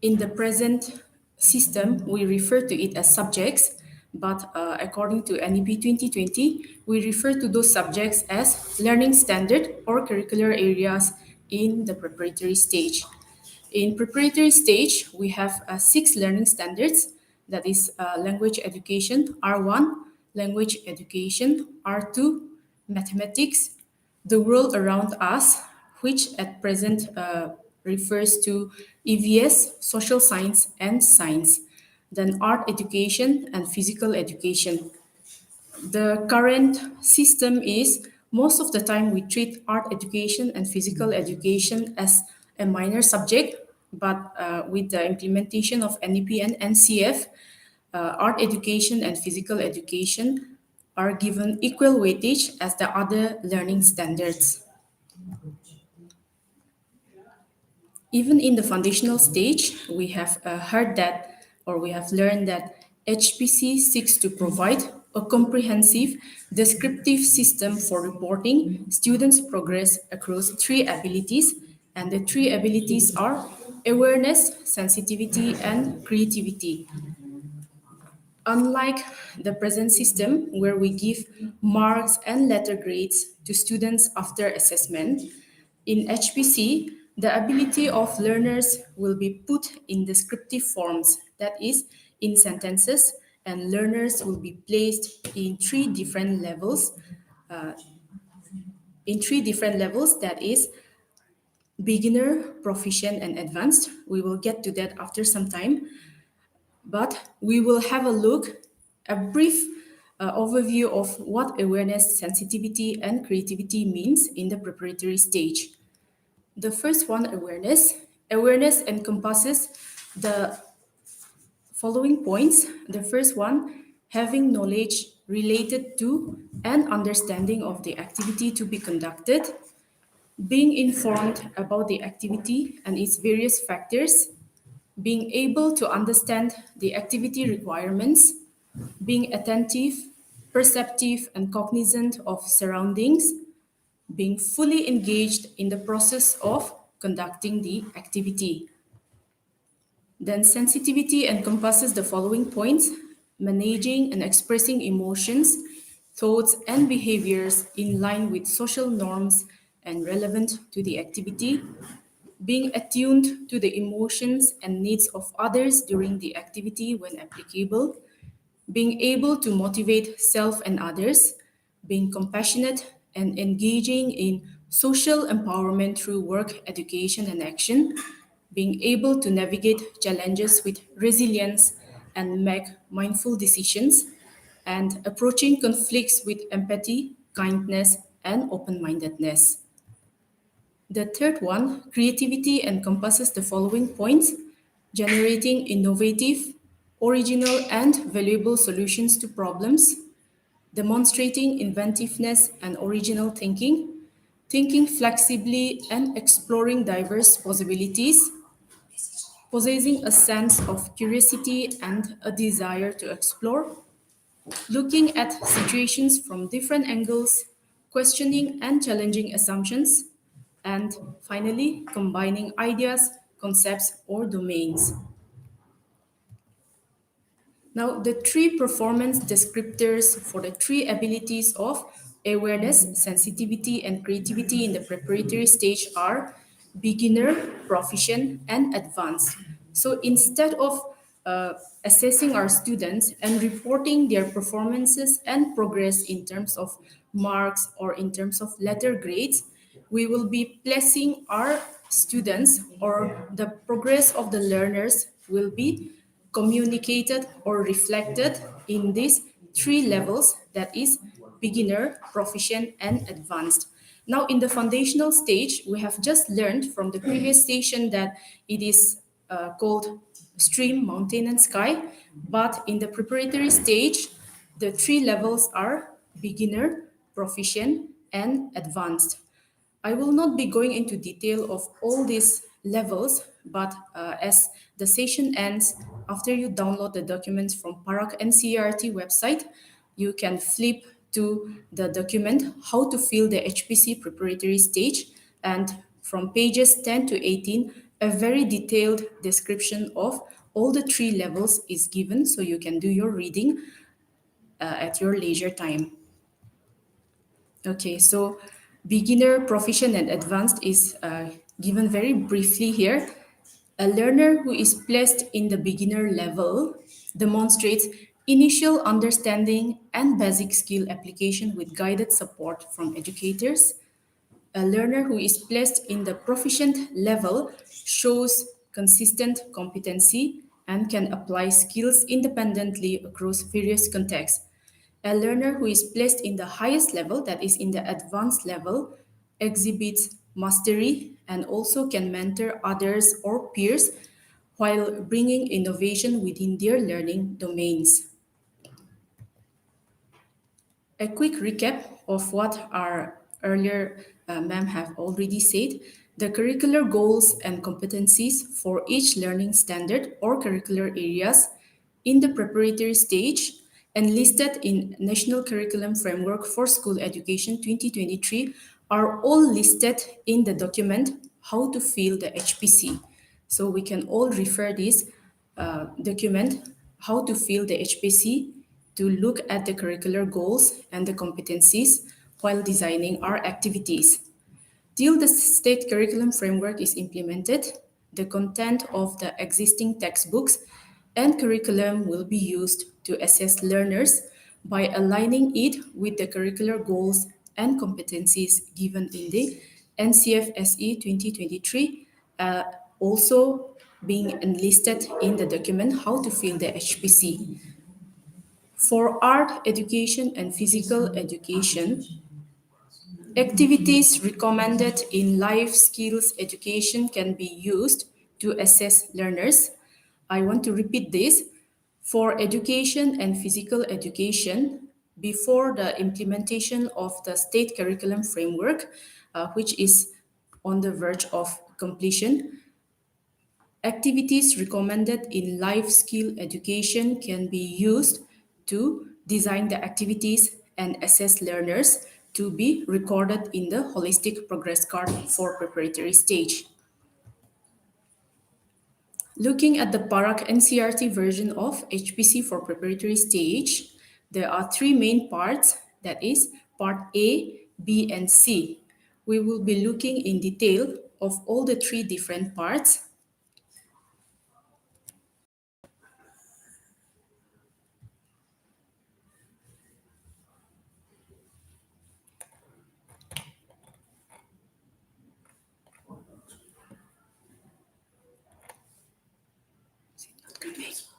Speaker 2: in the present system, we refer to it as subjects, but according to NEP 2020, we refer to those subjects as learning standard or curricular areas in the preparatory stage. In preparatory stage, we have 6 learning standards, that is language education, R1, language education, R2, mathematics, the world around us, which at present refers to EVS, social science, and science, then art education and physical education. The current system is most of the time we treat art education and physical education as a minor subject, but with the implementation of NEP and NCF, art education and physical education
Speaker 4: are given equal weightage as the other learning standards. Even in the foundational stage, we have heard that, or we have learned that HPC seeks to provide a comprehensive descriptive system for reporting students' progress across three abilities, and the three abilities are awareness, sensitivity, and creativity. Unlike the present system, where we give marks and letter grades to students after assessment, in HPC, the ability of learners will be put in descriptive forms, that is, in sentences, and learners will be placed in three different levels. That is, beginner, proficient, and advanced. We will get to that after some time. But we will have a brief overview of what awareness, sensitivity, and creativity means in the preparatory stage. The first one, awareness. Awareness encompasses the following points. The first one, having knowledge related to and understanding of the activity to be conducted, being informed about the activity and its various factors, being able to understand the activity requirements, being attentive, perceptive, and cognizant of surroundings, being fully engaged in the process of conducting the activity. Then sensitivity encompasses the following points: managing and expressing emotions, thoughts, and behaviors in line with social norms and relevant to the activity, being attuned to the emotions and needs of others during the activity when applicable, being able to motivate self and others, being compassionate and engaging in social empowerment through work, education, and action, being able to navigate challenges with resilience and make mindful decisions, and approaching conflicts with empathy, kindness, and open mindedness. The third one, creativity, encompasses the following points: generating innovative, original, and valuable solutions to problems, demonstrating inventiveness and original thinking, thinking flexibly and exploring diverse possibilities, possessing a sense of curiosity and a desire to explore, looking at situations from different angles, questioning and challenging assumptions, and finally, combining ideas, concepts, or domains. Now, the three performance descriptors for the three abilities of awareness, sensitivity, and creativity in the preparatory stage are beginner, proficient, and advanced. So instead of uh, assessing our students and reporting their performances and progress in terms of marks or in terms of letter grades, we will be placing our students, or the progress of the learners will be communicated or reflected in these three levels, that is, beginner, proficient, and advanced. Now, in the foundational stage, we have just learned from the previous station that it is called stream, mountain, and sky. But in the preparatory stage, the three levels are beginner, proficient, and advanced. I will not be going into detail of all these levels, but as the session ends, after you download the documents from Parak NCERT website, you can flip to the document How to Fill the HPC Preparatory Stage, and from pages 10 to 18, a very detailed description of all the three levels is given, so you can do your reading at your leisure time. Okay, so beginner, proficient, and advanced is given very briefly here. A learner who is placed in the beginner level demonstrates initial understanding and basic skill application with guided support from educators. A learner who is placed in the proficient level shows consistent competency and can apply skills independently across various contexts. A learner who is placed in the highest level, that is in the advanced level, exhibits mastery and also can mentor others or peers while bringing innovation within their learning domains. A quick recap of what our earlier ma'am have already said. The curricular goals and competencies for each learning standard or curricular areas in the preparatory stage and listed in National Curriculum Framework for School Education 2023 are all listed in the document How to Feel the HPC. So we can all refer this document How to Feel the HPC to look at the curricular goals and the competencies while designing our activities. Till the state curriculum framework is implemented, the content of the existing textbooks and curriculum will be used to assess learners by aligning it with the curricular goals and competencies given in the NCFSE 2023, also being enlisted in the document How to Fill the HPC. For art education and physical education, activities recommended in life skills education can be used to assess learners. I want to repeat this. For education and physical education, before the implementation of the state curriculum framework, which is on the verge of completion, activities recommended in life skill education can be used to design the activities and assess learners to be recorded in the holistic progress card for preparatory stage. Looking at the Parak NCRT version of HPC for preparatory stage, there are three main parts, that is part A, B, and C. We will be looking in detail of all the three different parts.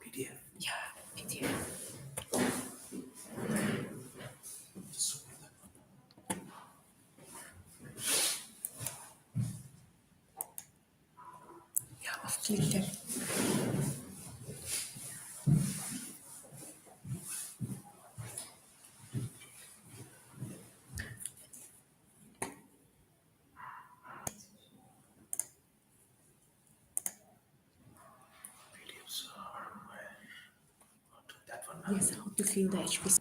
Speaker 3: PDF.
Speaker 4: Yeah, PDF. Yeah, I've clicked it.
Speaker 3: PDFs are where? Not that one.
Speaker 4: Yes, how to feel the HPC.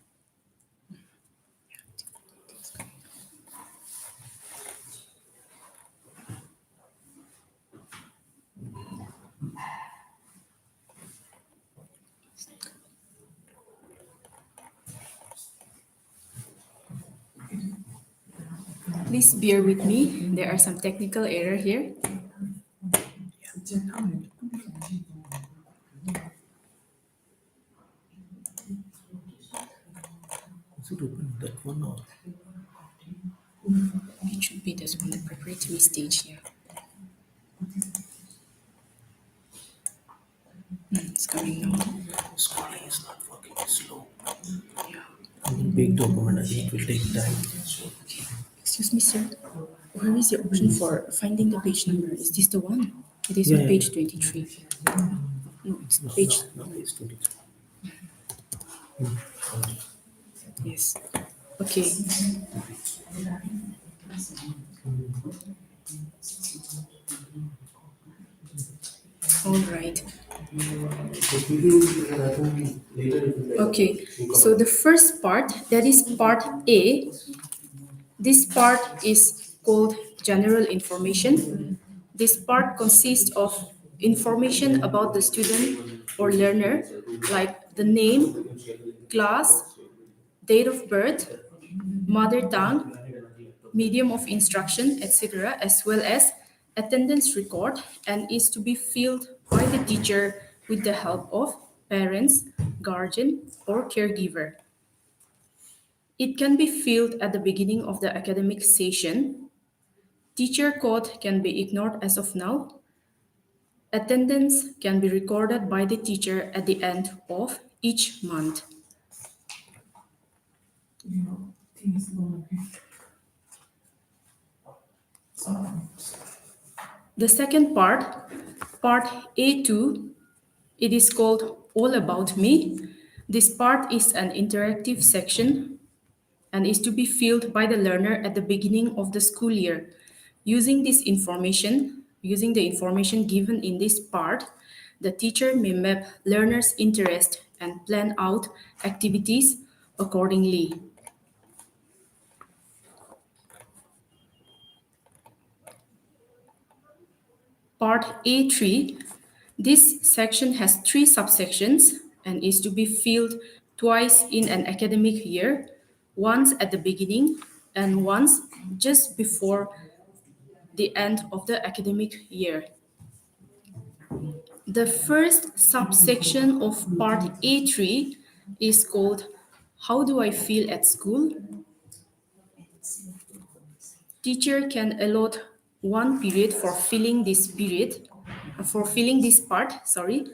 Speaker 4: Please bear with me. There are some technical error here.
Speaker 3: Is it open that one or?
Speaker 4: It should be this one, the preparatory stage here. It's coming now.
Speaker 3: Scrolling is not working, it's slow.
Speaker 4: Yeah.
Speaker 3: Big document, I think it will take time.
Speaker 4: Okay. Excuse me, sir. Where is the option for finding the page number? Is this the one? It is
Speaker 3: Yeah,
Speaker 4: on
Speaker 3: yeah,
Speaker 4: page
Speaker 3: yeah.
Speaker 4: 23. No, it's page.
Speaker 3: No, it's 23.
Speaker 4: Yes. Okay. All right. Okay. So the first part, that is part A. This part is called general information. This part consists of information about the student or learner, like the name, class, date of birth, mother tongue, medium of instruction, etc., as well as attendance record, and is to be filled by the teacher with the help of parents, guardian, or caregiver. It can be filled at the beginning of the academic session. Teacher code can be ignored as of now. Attendance can be recorded by the teacher at the end of each month. The second part, part A2, it is called All About Me. This part is an interactive section and is to be filled by the learner at the beginning of the school year. Using the information given in this part, the teacher may map learners' interest and plan out activities accordingly. Part A3, this section has three subsections and is to be filled twice in an academic year, once at the beginning and once just before the end of the academic year. The first subsection of part A3 is called How Do I Feel at School? Teacher can allot one period for filling this part, sorry.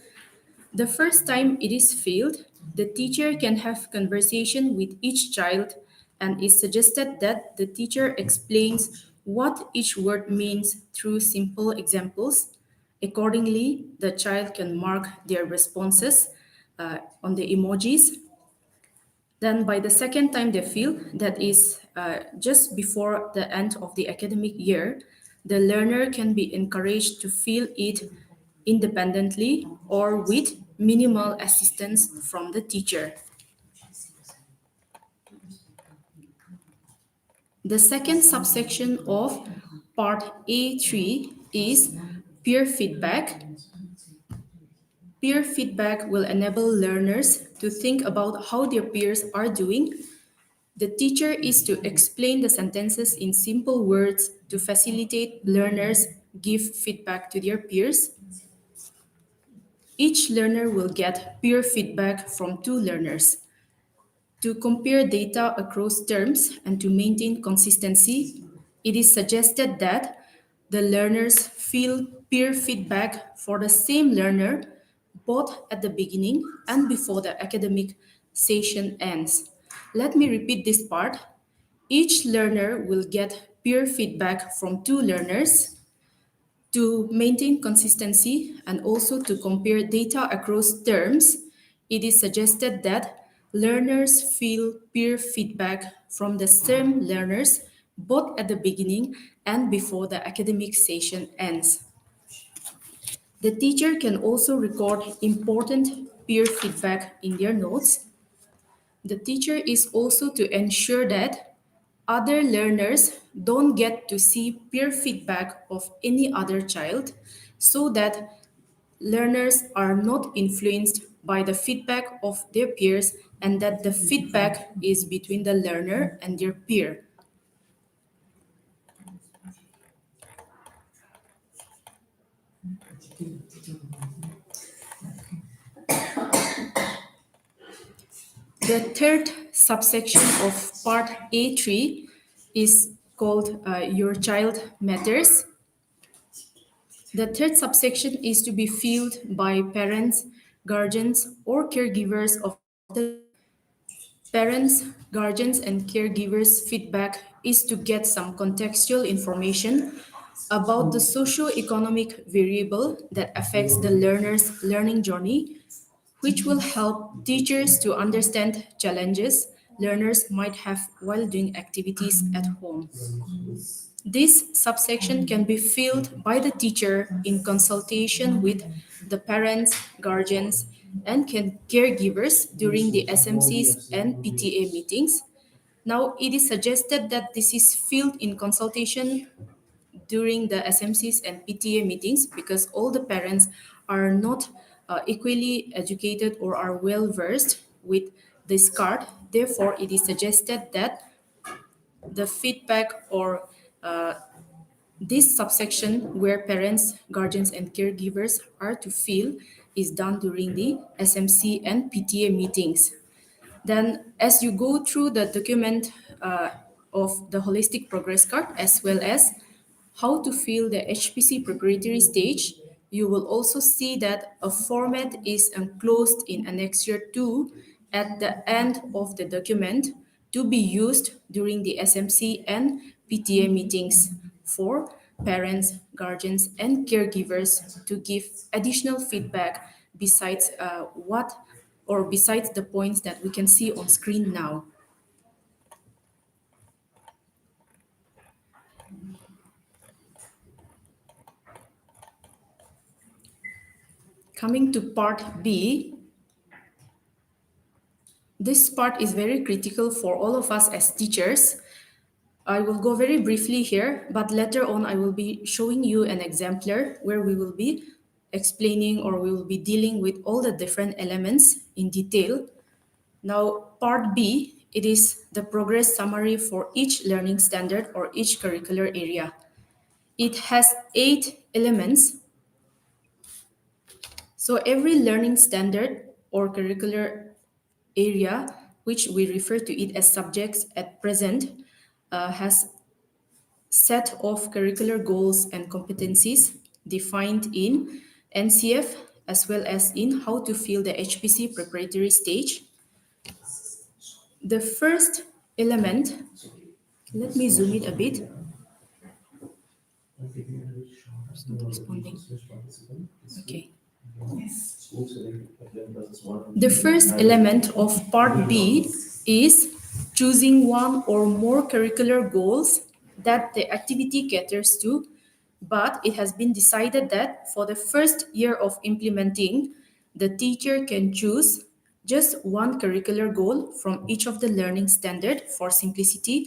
Speaker 4: The first time it is filled, the teacher can have conversation with each child and it's suggested that the teacher explains what each word means through simple examples. Accordingly, the child can mark their responses on the emojis. Then by the second time they fill, that is just before the end of the academic year, the learner can be encouraged to fill it independently or with minimal assistance from the teacher. The second subsection of part A3 is peer feedback. Peer feedback will enable learners to think about how their peers are doing. The teacher is to explain the sentences in simple words to facilitate learners give feedback to their peers. Each learner will get peer feedback from two learners. To compare data across terms and to maintain consistency, it is suggested that the learners fill peer feedback for the same learner both at the beginning and before the academic session ends. Let me repeat this part. Each learner will get peer feedback from two learners. To maintain consistency and also to compare data across terms, it is suggested that learners fill peer feedback from the same learners both at the beginning and before the academic session ends. The teacher can also record important peer feedback in their notes. The teacher is also to ensure that other learners don't get to see peer feedback of any other child so that learners are not influenced by the feedback of their peers and that the feedback is between the learner and their peer. The third subsection of part A3 is called Your Child Matters. The third subsection is to be filled by parents, guardians, or caregivers of the child. Parents, guardians, and caregivers' feedback is to get some contextual information about the socio-economic variable that affects the learner's learning journey, which will help teachers to understand challenges learners might have while doing activities at home. This subsection can be filled by the teacher in consultation with the parents, guardians, and caregivers during the SMCs and PTA meetings. Now, it is suggested that this is filled in consultation during the SMCs and PTA meetings because all the parents are not equally educated or are well versed with this card. Therefore, it is suggested that the feedback or this subsection, where parents, guardians, and caregivers are to fill, is done during the SMC and PTA meetings. Then, as you go through the document of the holistic progress card, as well as how to fill the HPC preparatory stage, you will also see that a format is enclosed in Annexure 2 at the end of the document to be used during the SMC and PTA meetings for parents, guardians, and caregivers to give additional feedback besides besides the points that we can see on screen now. Coming to part B, this part is very critical for all of us as teachers. I will go very briefly here, but later on I will be showing you an exemplar where we will be explaining or we will be dealing with all the different elements in detail. Now, part B, it is the progress summary for each learning standard or each curricular area. It has 8 elements. So every learning standard or curricular area, which we refer to it as subjects at present, has set of curricular goals and competencies defined in NCF as well as in how to fill the HPC preparatory stage. The first element, let me zoom it a bit. It's not responding. Okay. The first element of part B is choosing one or more curricular goals that the activity caters to, but it has been decided that for the first year of implementing, the teacher can choose just one curricular goal from each of the learning standard for simplicity.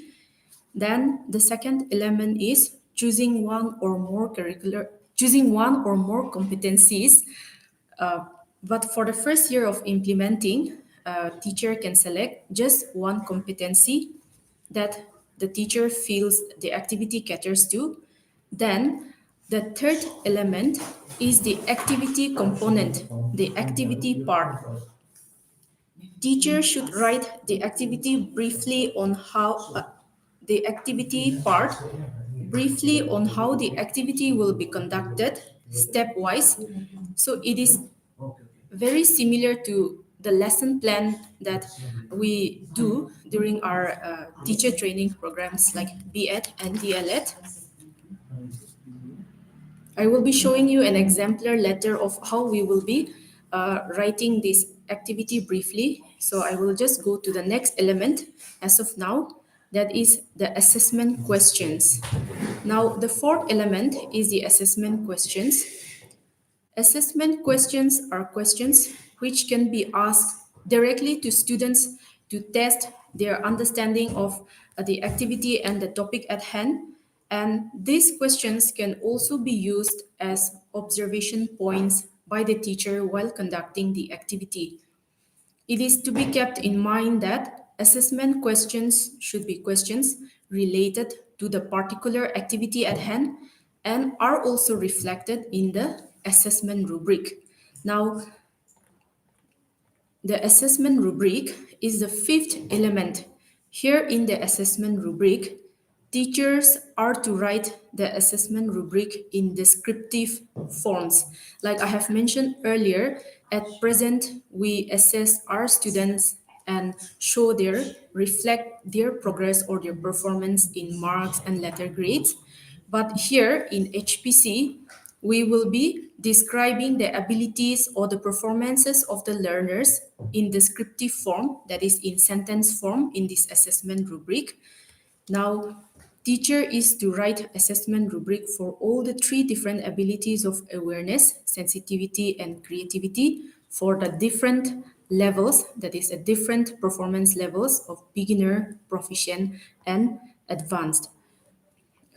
Speaker 4: Then the second element is choosing one or more competencies. But for the first year of implementing, a teacher can select just one competency that the teacher feels the activity caters to. Then the third element is the activity component, the activity part. Teacher should write the activity briefly on how the activity part briefly on how the activity will be conducted stepwise. So it is very similar to the lesson plan that we do during our teacher training programs like BEd and DLEd. I will be showing you an exemplar letter of how we will be writing this activity briefly. So I will just go to the next element as of now, that is the assessment questions. Now, the fourth element is the assessment questions. Assessment questions are questions which can be asked directly to students to test their understanding of the activity and the topic at hand. And these questions can also be used as observation points by the teacher while conducting the activity. It is to be kept in mind that assessment questions should be questions related to the particular activity at hand and are also reflected in the assessment rubric. Now, the assessment rubric is the fifth element. Here in the assessment rubric, teachers are to write the assessment rubric in descriptive forms. Like I have mentioned earlier, at present, we assess our students and reflect their progress or their performance in marks and letter grades. But here in HPC, we will be describing the abilities or the performances of the learners in descriptive form, that is in sentence form in this assessment rubric. Now, teacher is to write assessment rubric for all the 3 different abilities of awareness, sensitivity, and creativity for the different levels, that is a different performance levels of beginner, proficient, and advanced.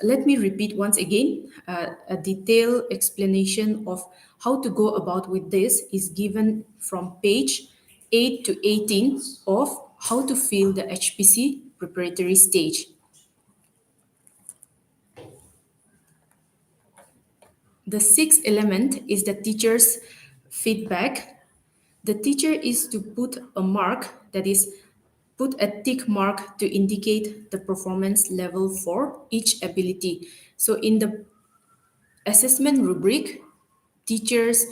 Speaker 4: Let me repeat once again, a detailed explanation of how to go about with this is given from page 8 to 18 of how to fill the HPC preparatory stage. The sixth element is the teacher's feedback. The teacher is to put a mark, that is, put a tick mark to indicate the performance level for each ability. So in the assessment rubric, teachers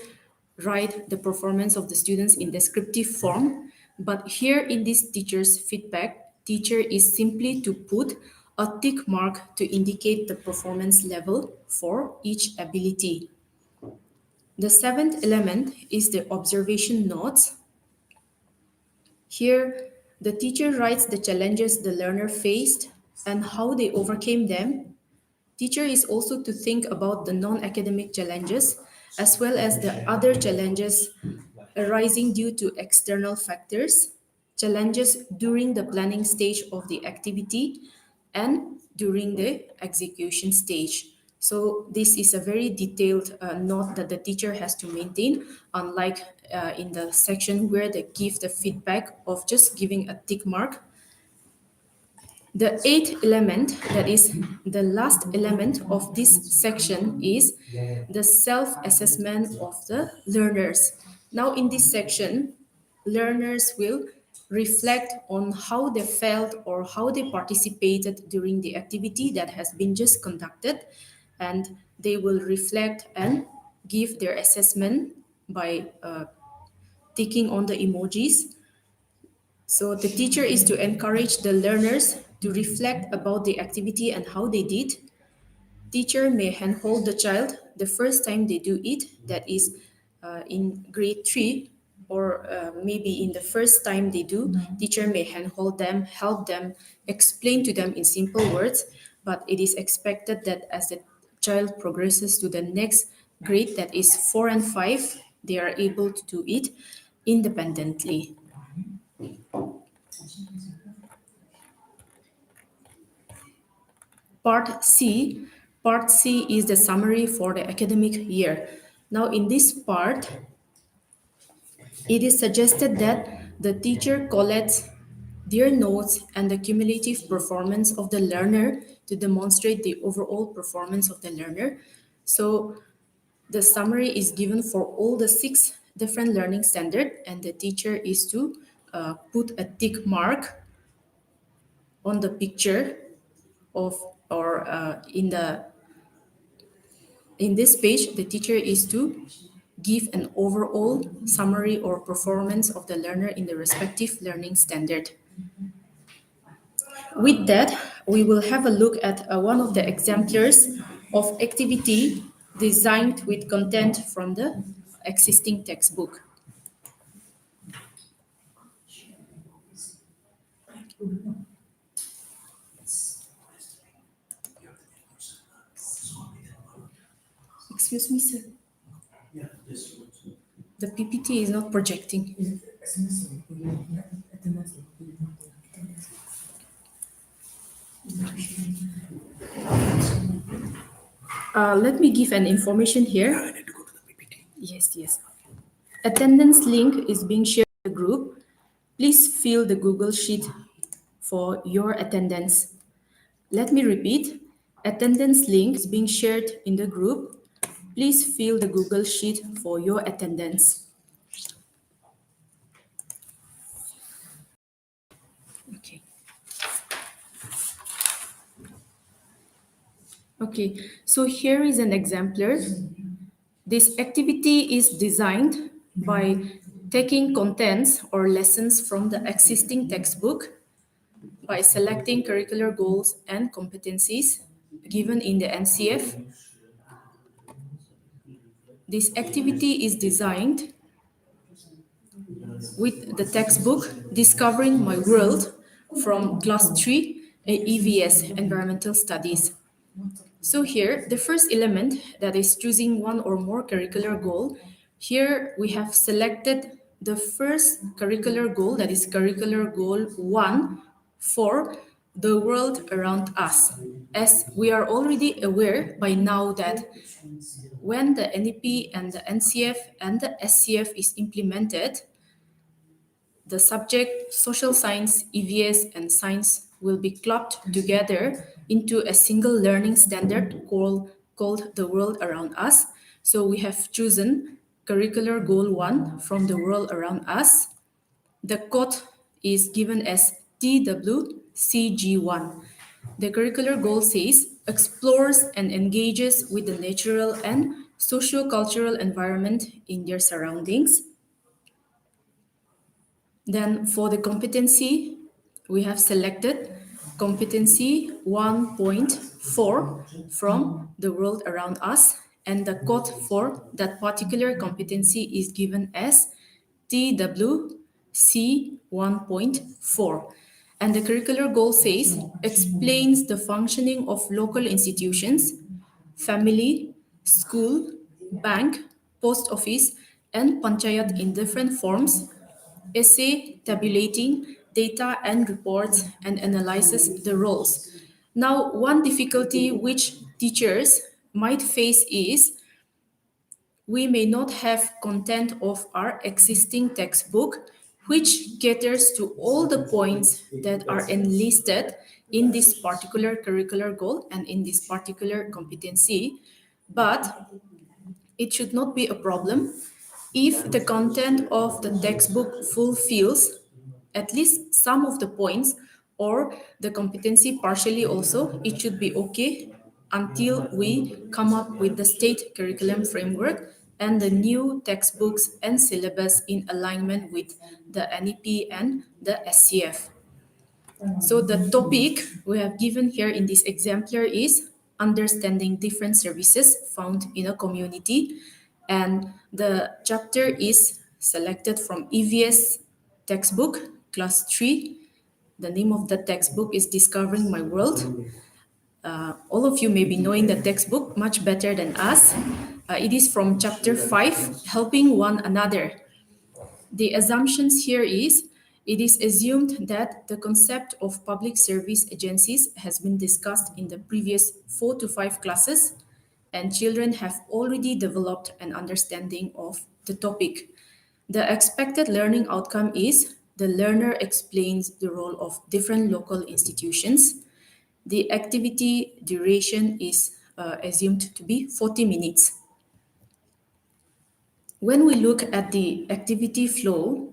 Speaker 4: write the performance of the students in descriptive form, but here in this teacher's feedback, teacher is simply to put a tick mark to indicate the performance level for each ability. The seventh element is the observation notes. Here, the teacher writes the challenges the learner faced and how they overcame them. Teacher is also to think about the non-academic challenges as well as the other challenges arising due to external factors, challenges during the planning stage of the activity, and during the execution stage. So this is a very detailed note that the teacher has to maintain, unlike in the section where they give the feedback of just giving a tick mark. The eighth element, that is the last element of this section, is the self-assessment of the learners. Now in this section, learners will reflect on how they felt or how they participated during the activity that has been just conducted, and they will reflect and give their assessment by ticking on the emojis. So the teacher is to encourage the learners to reflect about the activity and how they did. Teacher may handhold the child the first time they do it, that is in grade 3, or maybe in the first time they do, teacher may handhold them, help them, explain to them in simple words, but it is expected that as the child progresses to the next grade, that is 4 and 5, they are able to do it independently. Part C. Part C is the summary for the academic year. Now, in this part, it is suggested that the teacher collects their notes and the cumulative performance of the learner to demonstrate the overall performance of the learner. So, the summary is given for all the 6 different learning standards, and the teacher is to put a tick mark on the picture of, or in this page, the teacher is to give an overall summary or performance of the learner in the respective learning standard. With that, we will have a look at one of the exemplars of activity designed with content from the existing textbook. Excuse me, sir. The PPT is not projecting. Let me give an information here.
Speaker 3: I need to go to the PPT.
Speaker 4: Yes. Attendance link is being shared in the group. Please fill the Google Sheet for your attendance. Let me repeat. Attendance link is being shared in the group. Please fill the Google Sheet for your attendance. Okay. Okay, so here is an exemplar. This activity is designed by taking contents or lessons from the existing textbook, by selecting curricular goals and competencies given in the NCF. This activity is designed with the textbook Discovering My World from Class 3 EVS, Environmental Studies. So here, the first element, that is choosing one or more curricular goal. Here we have selected the first curricular goal, that is curricular goal 1 for the world around us. As we are already aware by now that when the NEP and the NCF and the SCF is implemented, the subject social science, EVS, and science will be clubbed together into a single learning standard called the world around us. So we have chosen curricular goal 1 from the world around us. The code is given as TWCG1. The curricular goal says explores and engages with the natural and socio-cultural environment in their surroundings. Then for the competency, we have selected competency 1.4 from the world around us, and the code for that particular competency is given as TWC 1.4. And the curricular goal says explains the functioning of local institutions, family, school, bank, post office, and panchayat in different forms, essay, tabulating data and reports, and analyzes the roles. Now, one difficulty which teachers might face is we may not have content of our existing textbook which caters to all the points that are enlisted in this particular curricular goal and in this particular competency, but it should not be a problem if the content of the textbook fulfills at least some of the points or the competency partially also. It should be okay until we come up with the state curriculum framework and the new textbooks and syllabus in alignment with the NEP and the SCF. So the topic we have given here in this exemplar is understanding different services found in a community, and the chapter is selected from EVS textbook class 3. The name of the textbook is Discovering My World. All of you may be knowing the textbook much better than us. It is from chapter 5, Helping One Another. The assumptions here is it is assumed that the concept of public service agencies has been discussed in the previous 4 to 5 classes, and children have already developed an understanding of the topic. The expected learning outcome is the learner explains the role of different local institutions. The activity duration is assumed to be 40 minutes. When we look at the activity flow,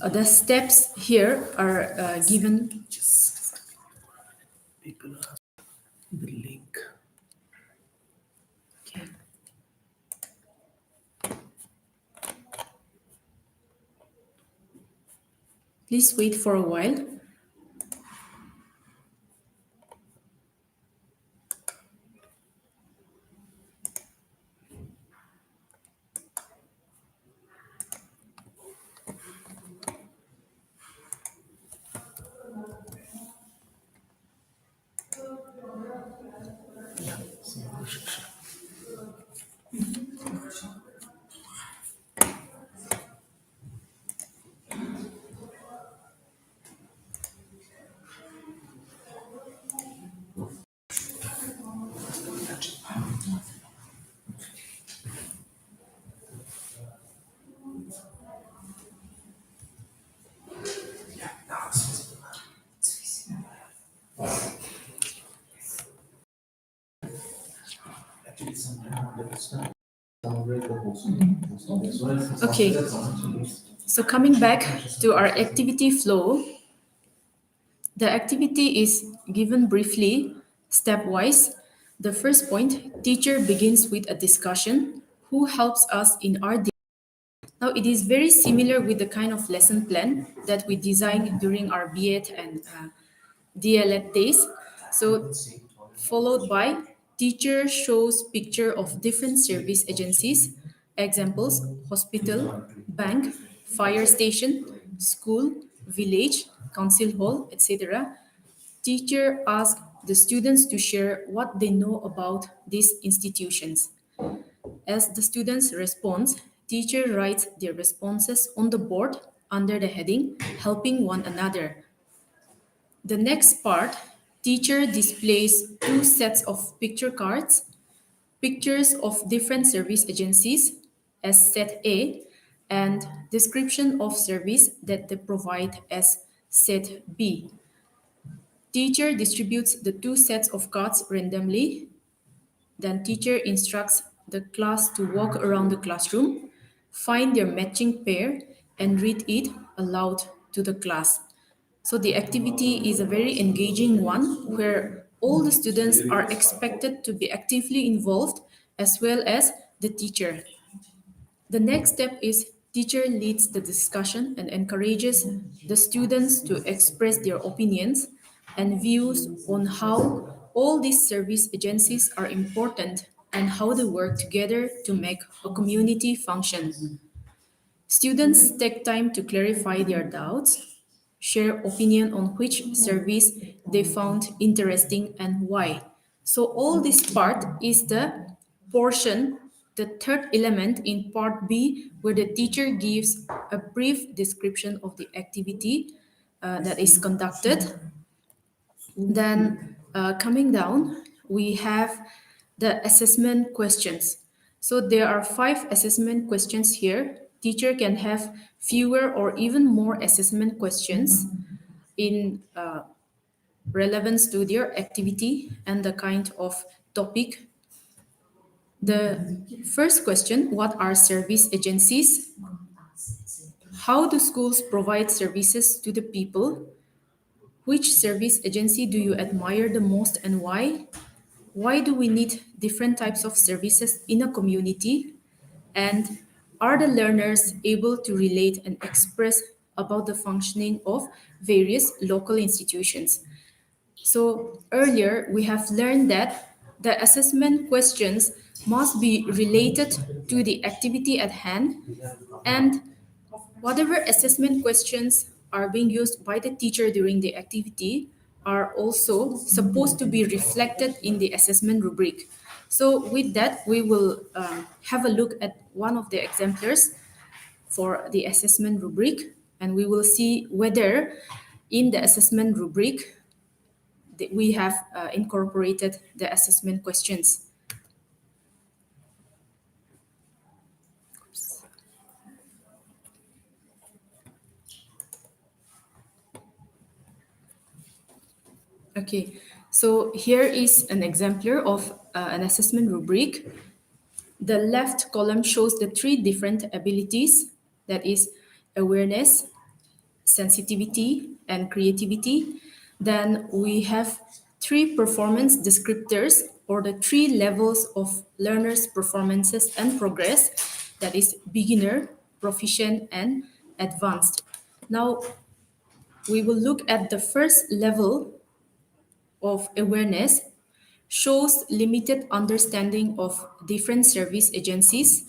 Speaker 4: the steps here are given.
Speaker 3: People ask the link.
Speaker 4: Okay. Please wait for a while. Okay, so coming back to our activity flow, the activity is given briefly, stepwise. The first point, teacher begins with a discussion. Who helps us in our now, it is very similar with the kind of lesson plan that we designed during our B.Ed and DLED days. So, followed by teacher shows picture of different service agencies, examples, hospital, bank, fire station, school, village, council hall, etc. Teacher asks the students to share what they know about these institutions. As the students respond, teacher writes their responses on the board under the heading Helping One Another. The next part, teacher displays 2 sets of picture cards, pictures of different service agencies as set A, and description of service that they provide as set B. Teacher distributes the 2 sets of cards randomly. Then teacher instructs the class to walk around the classroom, find their matching pair, and read it aloud to the class. So the activity is a very engaging one where all the students are expected to be actively involved as well as the teacher. The next step is teacher leads the discussion and encourages the students to express their opinions and views on how all these service agencies are important and how they work together to make a community function. Students take time to clarify their doubts, share opinion on which service they found interesting and why. So all this part is the portion, the third element in part B, where the teacher gives a brief description of the activity that is conducted. Then coming down, we have the assessment questions. So there are 5 assessment questions here. Teacher can have fewer or even more assessment questions in relevance to their activity and the kind of topic. The first question, what are service agencies? How do schools provide services to the people? Which service agency do you admire the most and why? Why do we need different types of services in a community? And are the learners able to relate and express about the functioning of various local institutions? So earlier, we have learned that the assessment questions must be related to the activity at hand, and whatever assessment questions are being used by the teacher during the activity are also supposed to be reflected in the assessment rubric. So with that, we will have a look at one of the exemplars for the assessment rubric, and we will see whether in the assessment rubric we have incorporated the assessment questions. Okay, so here is an exemplar of an assessment rubric. The left column shows the 3 different abilities, that is awareness, sensitivity, and creativity. Then we have 3 performance descriptors, or the 3 levels of learners' performances and progress, that is beginner, proficient, and advanced. Now we will look at the first level of awareness, shows limited understanding of different service agencies,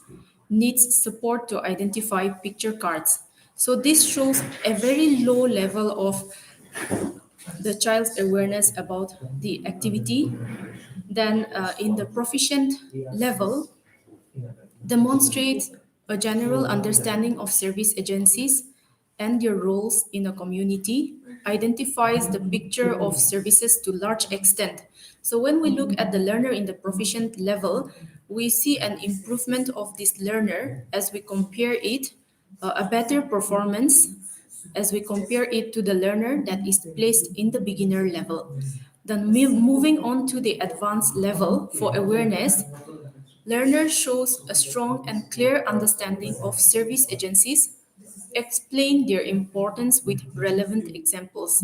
Speaker 4: needs support to identify picture cards. So this shows a very low level of the child's awareness about the activity. Then in the proficient level, demonstrates a general understanding of service agencies and their roles in a community, identifies the picture of services to large extent. So when we look at the learner in the proficient level, we see an improvement of this learner as we compare it, a better performance as we compare it to the learner that is placed in the beginner level. Then moving on to the advanced level for awareness, learner shows a strong and clear understanding of service agencies, explain their importance with relevant examples.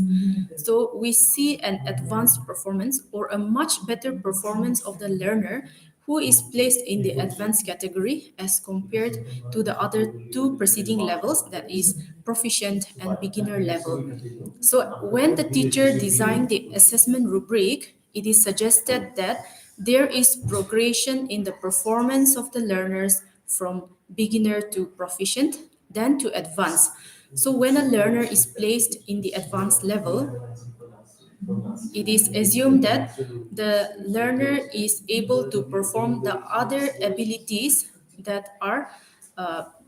Speaker 4: So we see an advanced performance, or a much better performance of the learner who is placed in the advanced category as compared to the other 2 preceding levels, that is proficient and beginner level. So when the teacher designed the assessment rubric, it is suggested that there is progression in the performance of the learners from beginner to proficient, then to advanced. So when a learner is placed in the advanced level, it is assumed that the learner is able to perform the other abilities that are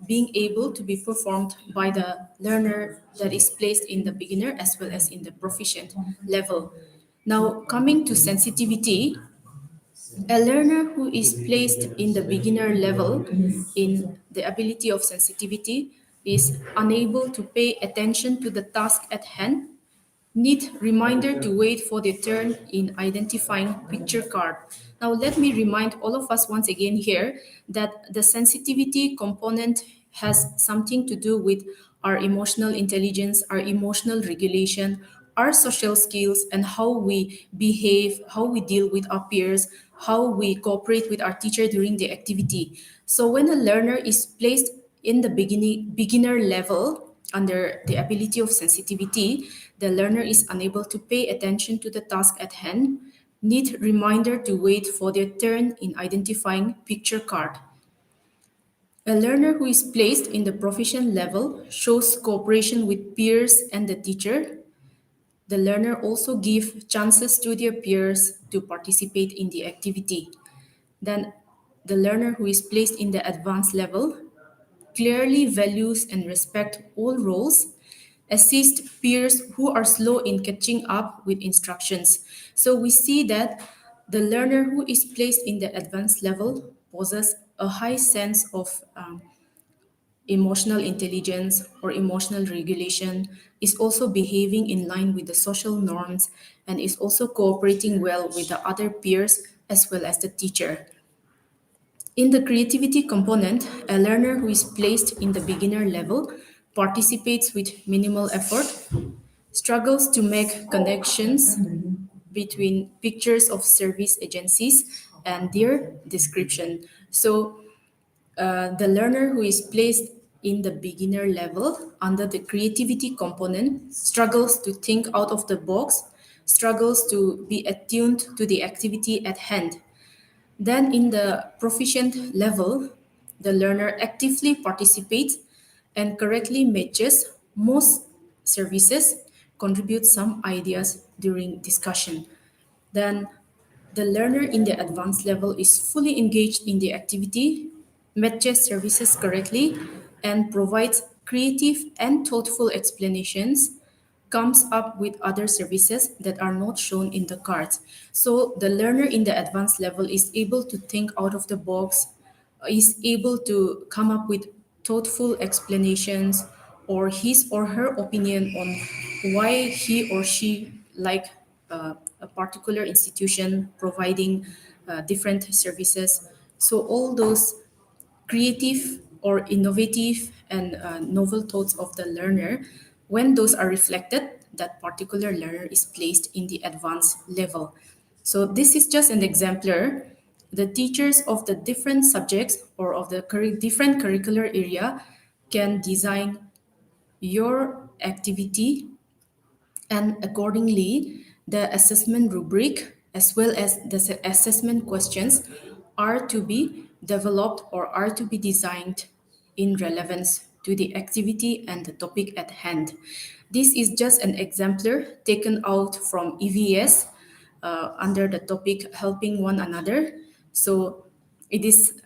Speaker 4: being able to be performed by the learner that is placed in the beginner as well as in the proficient level. Now, coming to sensitivity, a learner who is placed in the beginner level in the ability of sensitivity is unable to pay attention to the task at hand, need reminder to wait for their turn in identifying picture card. Now let me remind all of us once again here that the sensitivity component has something to do with our emotional intelligence, our emotional regulation, our social skills, and how we behave, how we deal with our peers, how we cooperate with our teacher during the activity. So when a learner is placed in the beginner level under the ability of sensitivity, the learner is unable to pay attention to the task at hand, need reminder to wait for their turn in identifying picture card. A learner who is placed in the proficient level shows cooperation with peers and the teacher, The learner also give chances to their peers to participate in the activity. Then the learner who is placed in the advanced level clearly values and respect all roles, assist peers who are slow in catching up with instructions. So we see that the learner who is placed in the advanced level possesses a high sense of emotional intelligence or emotional regulation, is also behaving in line with the social norms, and is also cooperating well with the other peers as well as the teacher. In the creativity component, a learner who is placed in the beginner level participates with minimal effort, struggles to make connections between pictures of service agencies and their description. So, the learner who is placed in the beginner level under the creativity component struggles to think out of the box, struggles to be attuned to the activity at hand. Then, in the proficient level, the learner actively participates and correctly matches most services, contributes some ideas during discussion. Then, the learner in the advanced level is fully engaged in the activity, matches services correctly, and provides creative and thoughtful explanations, comes up with other services that are not shown in the cards. So the learner in the advanced level is able to think out of the box, is able to come up with thoughtful explanations or his or her opinion on why he or she like a particular institution providing different services. So all those creative or innovative and novel thoughts of the learner, when those are reflected, that particular learner is placed in the advanced level. So this is just an exemplar. The teachers of the different subjects or of the different curricular area can design your activity, and accordingly the assessment rubric as well as the assessment questions are to be developed or are to be designed in relevance to the activity and the topic at hand. This is just an exemplar taken out from EVS under the topic helping one another. So it is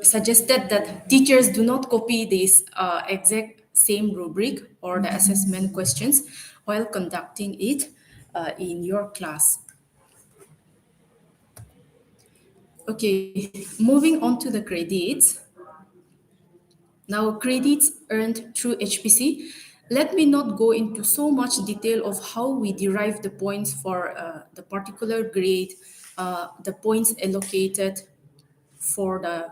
Speaker 4: suggested that teachers do not copy this exact same rubric or the assessment questions while conducting it in your class. Okay, moving on to the credits. Now, credits earned through HPC. Let me not go into so much detail of how we derive the points for the particular grade, the points allocated for the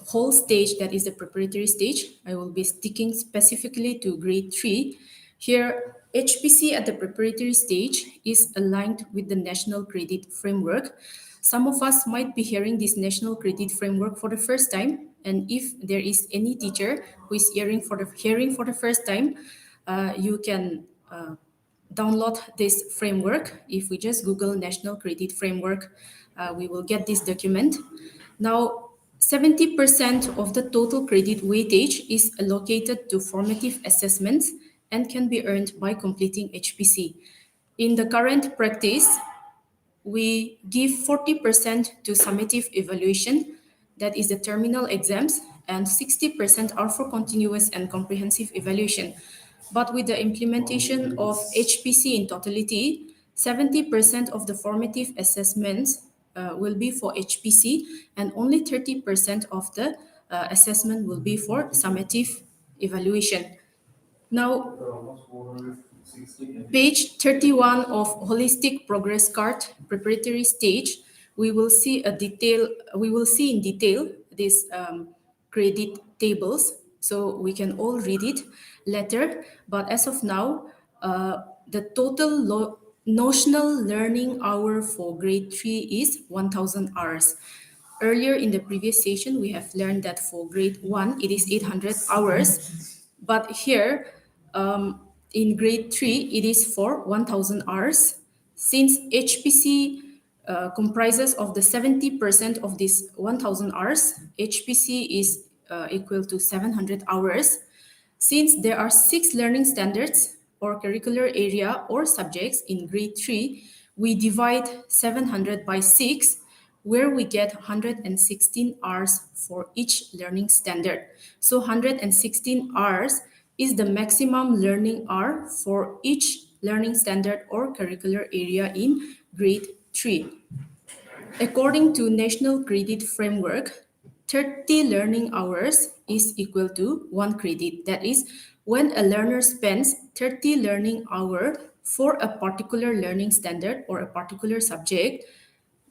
Speaker 4: whole stage, that is the preparatory stage. I will be sticking specifically to grade 3. Here, HPC at the preparatory stage is aligned with the National Credit Framework. Some of us might be hearing this National Credit Framework for the first time, and if there is any teacher who is hearing for the first time, you can download this framework. If we just Google National Credit Framework, we will get this document. Now, 70% of the total credit weightage is allocated to formative assessments and can be earned by completing HPC. In the current practice, we give 40% to summative evaluation, that is the terminal exams, and 60% are for continuous and comprehensive evaluation. But with the implementation of HPC in totality, 70% of the formative assessments will be for HPC, and only 30% of the assessment will be for summative evaluation. Now, page 31 of holistic progress card preparatory stage, we will see in detail these credit tables, so we can all read it later. But as of now, the total notional learning hour for grade 3 is 1000 hours. Earlier in the previous session, we have learned that for grade 1 it is 800 hours, but here in grade 3 it is for 1000 hours. Since HPC comprises of the 70% of this 1000 hours, HPC is equal to 700 hours. Since there are 6 learning standards, or curricular area or subjects in grade 3, we divide 700 by 6, where we get 116 hours for each learning standard. So 116 hours is the maximum learning hour for each learning standard or curricular area in grade 3. According to National Credit Framework, 30 learning hours is equal to 1 credit. That is, when a learner spends 30 learning hours for a particular learning standard or a particular subject,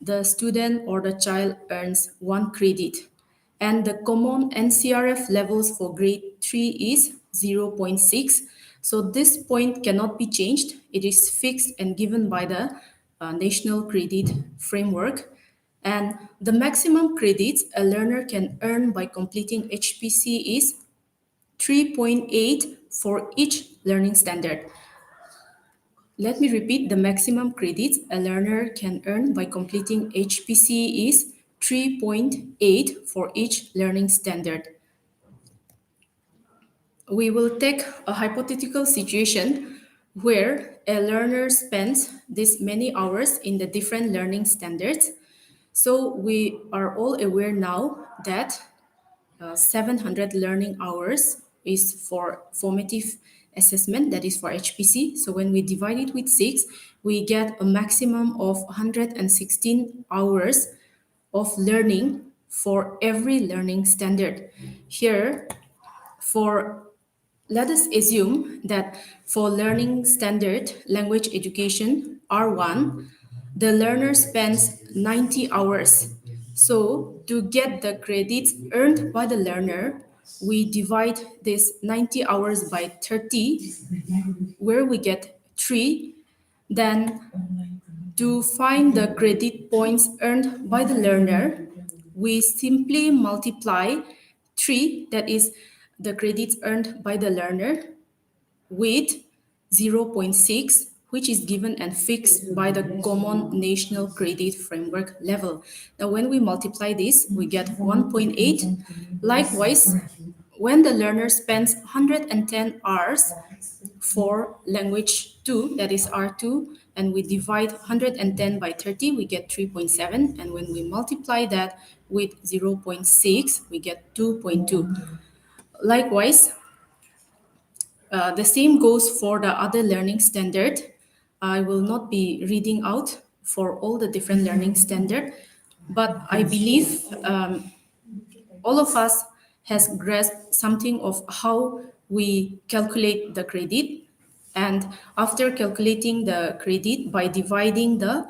Speaker 4: the student or the child earns 1 credit. And the common NCRF levels for grade 3 is 0.6. So this point cannot be changed. It is fixed and given by the National Credit Framework. And the maximum credits a learner can earn by completing HPC is 3.8 for each learning standard. Let me repeat, the maximum credits a learner can earn by completing HPC is 3.8 for each learning standard. We will take a hypothetical situation where a learner spends this many hours in the different learning standards. So we are all aware now that 700 learning hours is for formative assessment, that is for HPC. So when we divide it with 6, we get a maximum of 116 hours of learning for every learning standard. Here, let us assume that for learning standard language education R1, the learner spends 90 hours. So to get the credits earned by the learner, we divide this 90 hours by 30, where we get 3. Then to find the credit points earned by the learner, we simply multiply 3, that is the credits earned by the learner, with 0.6, which is given and fixed by the Common National Credit Framework level. Now, when we multiply this, we get 1.8. Likewise, when the learner spends 110 hours for language 2, that is R2, and we divide 110 by 30, we get 3.7. And when we multiply that with 0.6, we get 2.2. Likewise, the same goes for the other learning standard. I will not be reading out for all the different learning standard, but I believe all of us has grasped something of how we calculate the credit. And after calculating the credit by dividing the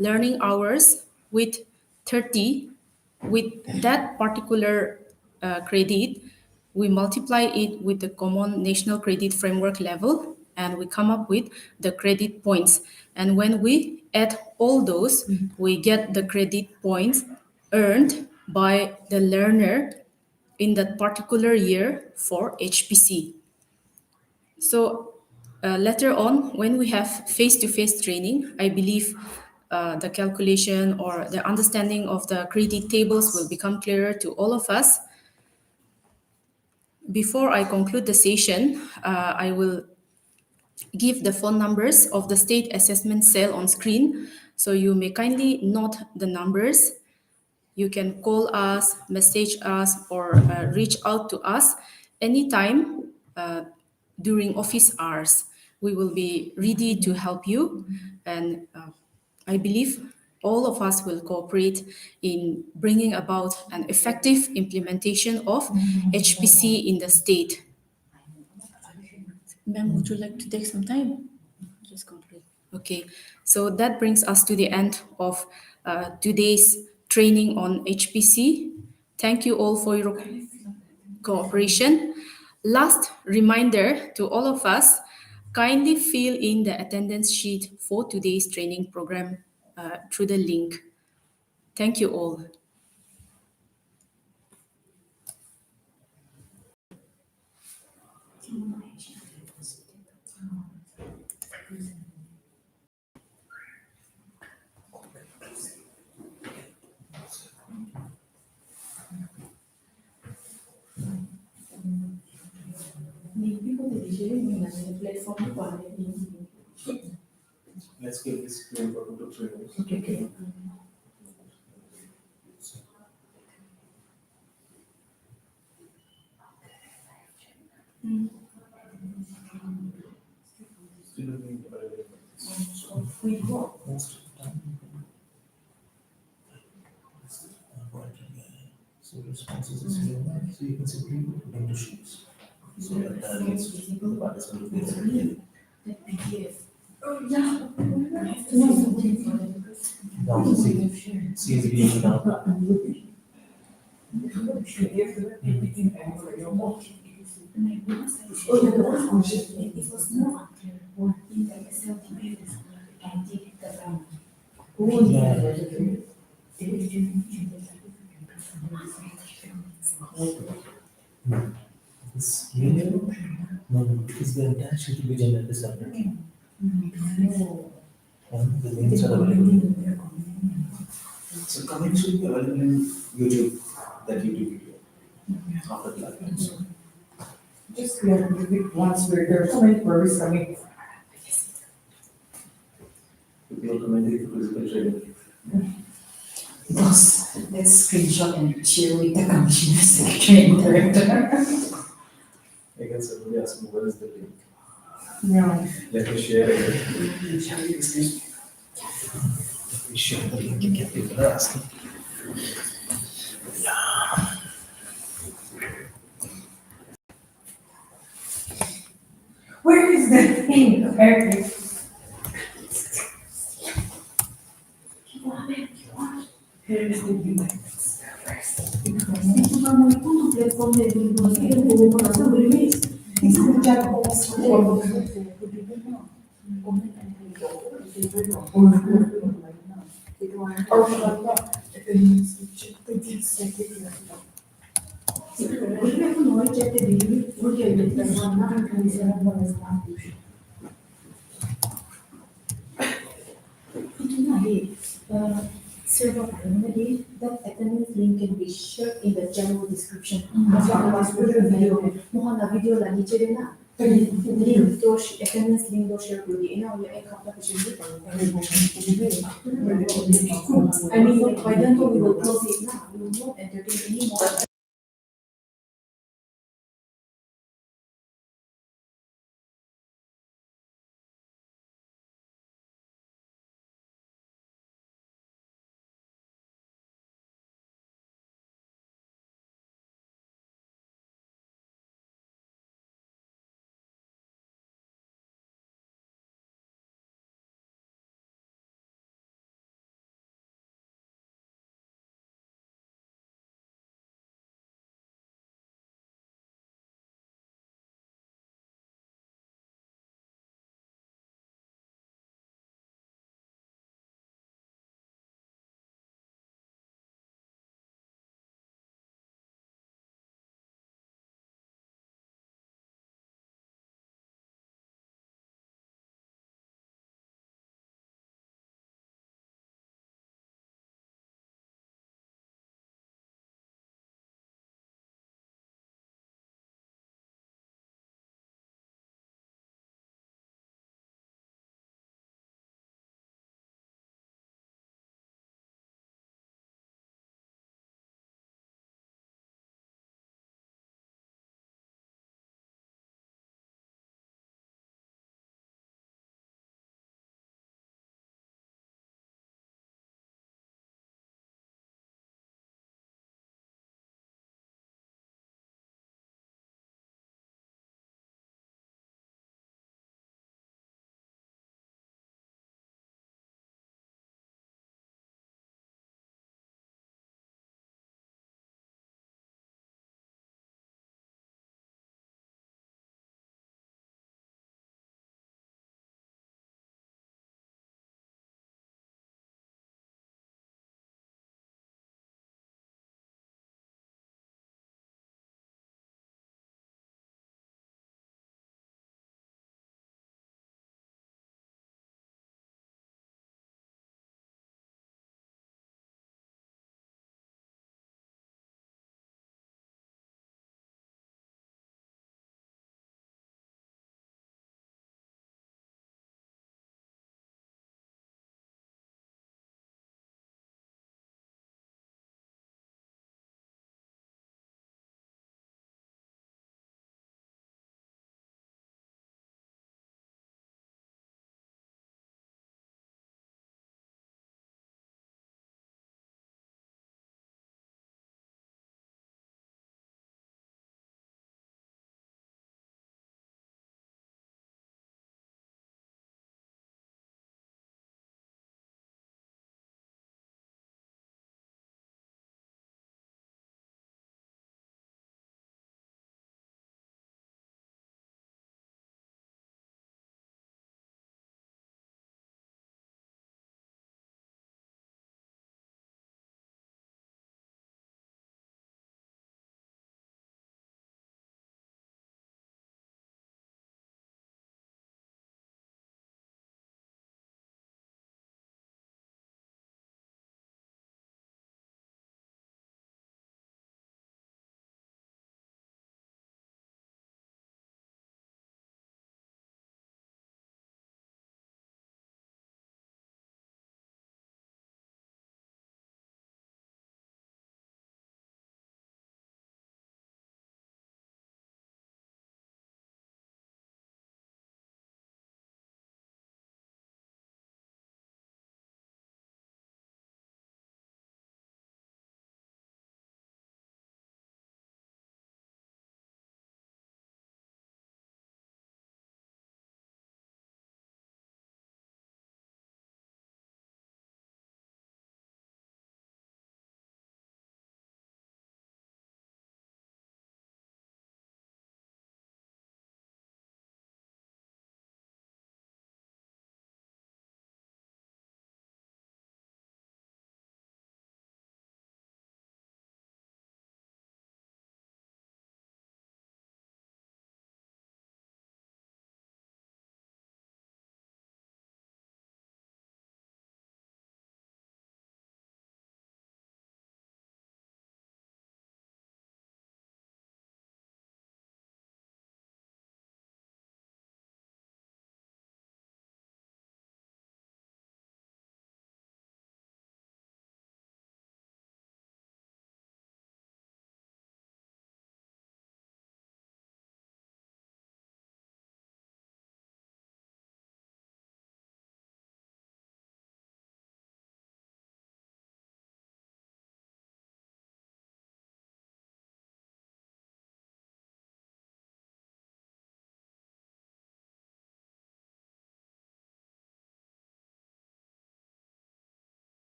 Speaker 4: learning hours with 30, with that particular credit, we multiply it with the Common National Credit Framework level, and we come up with the credit points. And when we add all those, we get the credit points earned by the learner in that particular year for HPC. So later on, when we have face-to-face training, I believe the calculation or the understanding of the credit tables will become clearer to all of us. Before I conclude the session, I will give the phone numbers of the state assessment cell on screen. So you may kindly note the numbers. You can call us, message us, or reach out to us anytime during office hours. We will be ready to help you, and I believe all of us will cooperate in bringing about an effective implementation of HPC in the state. Ma'am, would you like to take some time? Just conclude. Okay, so that brings us to the end of today's training on HPC. Thank you all for your cooperation. Last reminder to all of us, kindly fill in the attendance sheet for today's training program through the link. Thank you all.
Speaker 3: Let's give this screen for 2 to 3 minutes.
Speaker 1: Okay.
Speaker 3: Still doing available. Most of the time. So responses is here, so you can simply put into sheets. So that is the participant will be now see is being now. This linear, no, because the entire sheet will be generated separately. And the names are available. So comments will be available in YouTube, that YouTube video. After the live. So
Speaker 1: Just once there are so many queries coming.
Speaker 3: people are commenting for physical training.
Speaker 1: Boss, let's screenshot and share with the commissioner secretary and director.
Speaker 3: I can certainly ask me what is the link.
Speaker 1: Yeah.
Speaker 3: Let me share it. Let me share the link in case people are asking.
Speaker 1: Where is the thing? Okay. Here is the link.
Speaker 5: Several already, that attendance link can be shared in the general description. That's why I was putting a video. Mohana video la niche de na. Link to attendance link to share with you. Now you ek application. I mean, by then we will close it now. We will not entertain any more.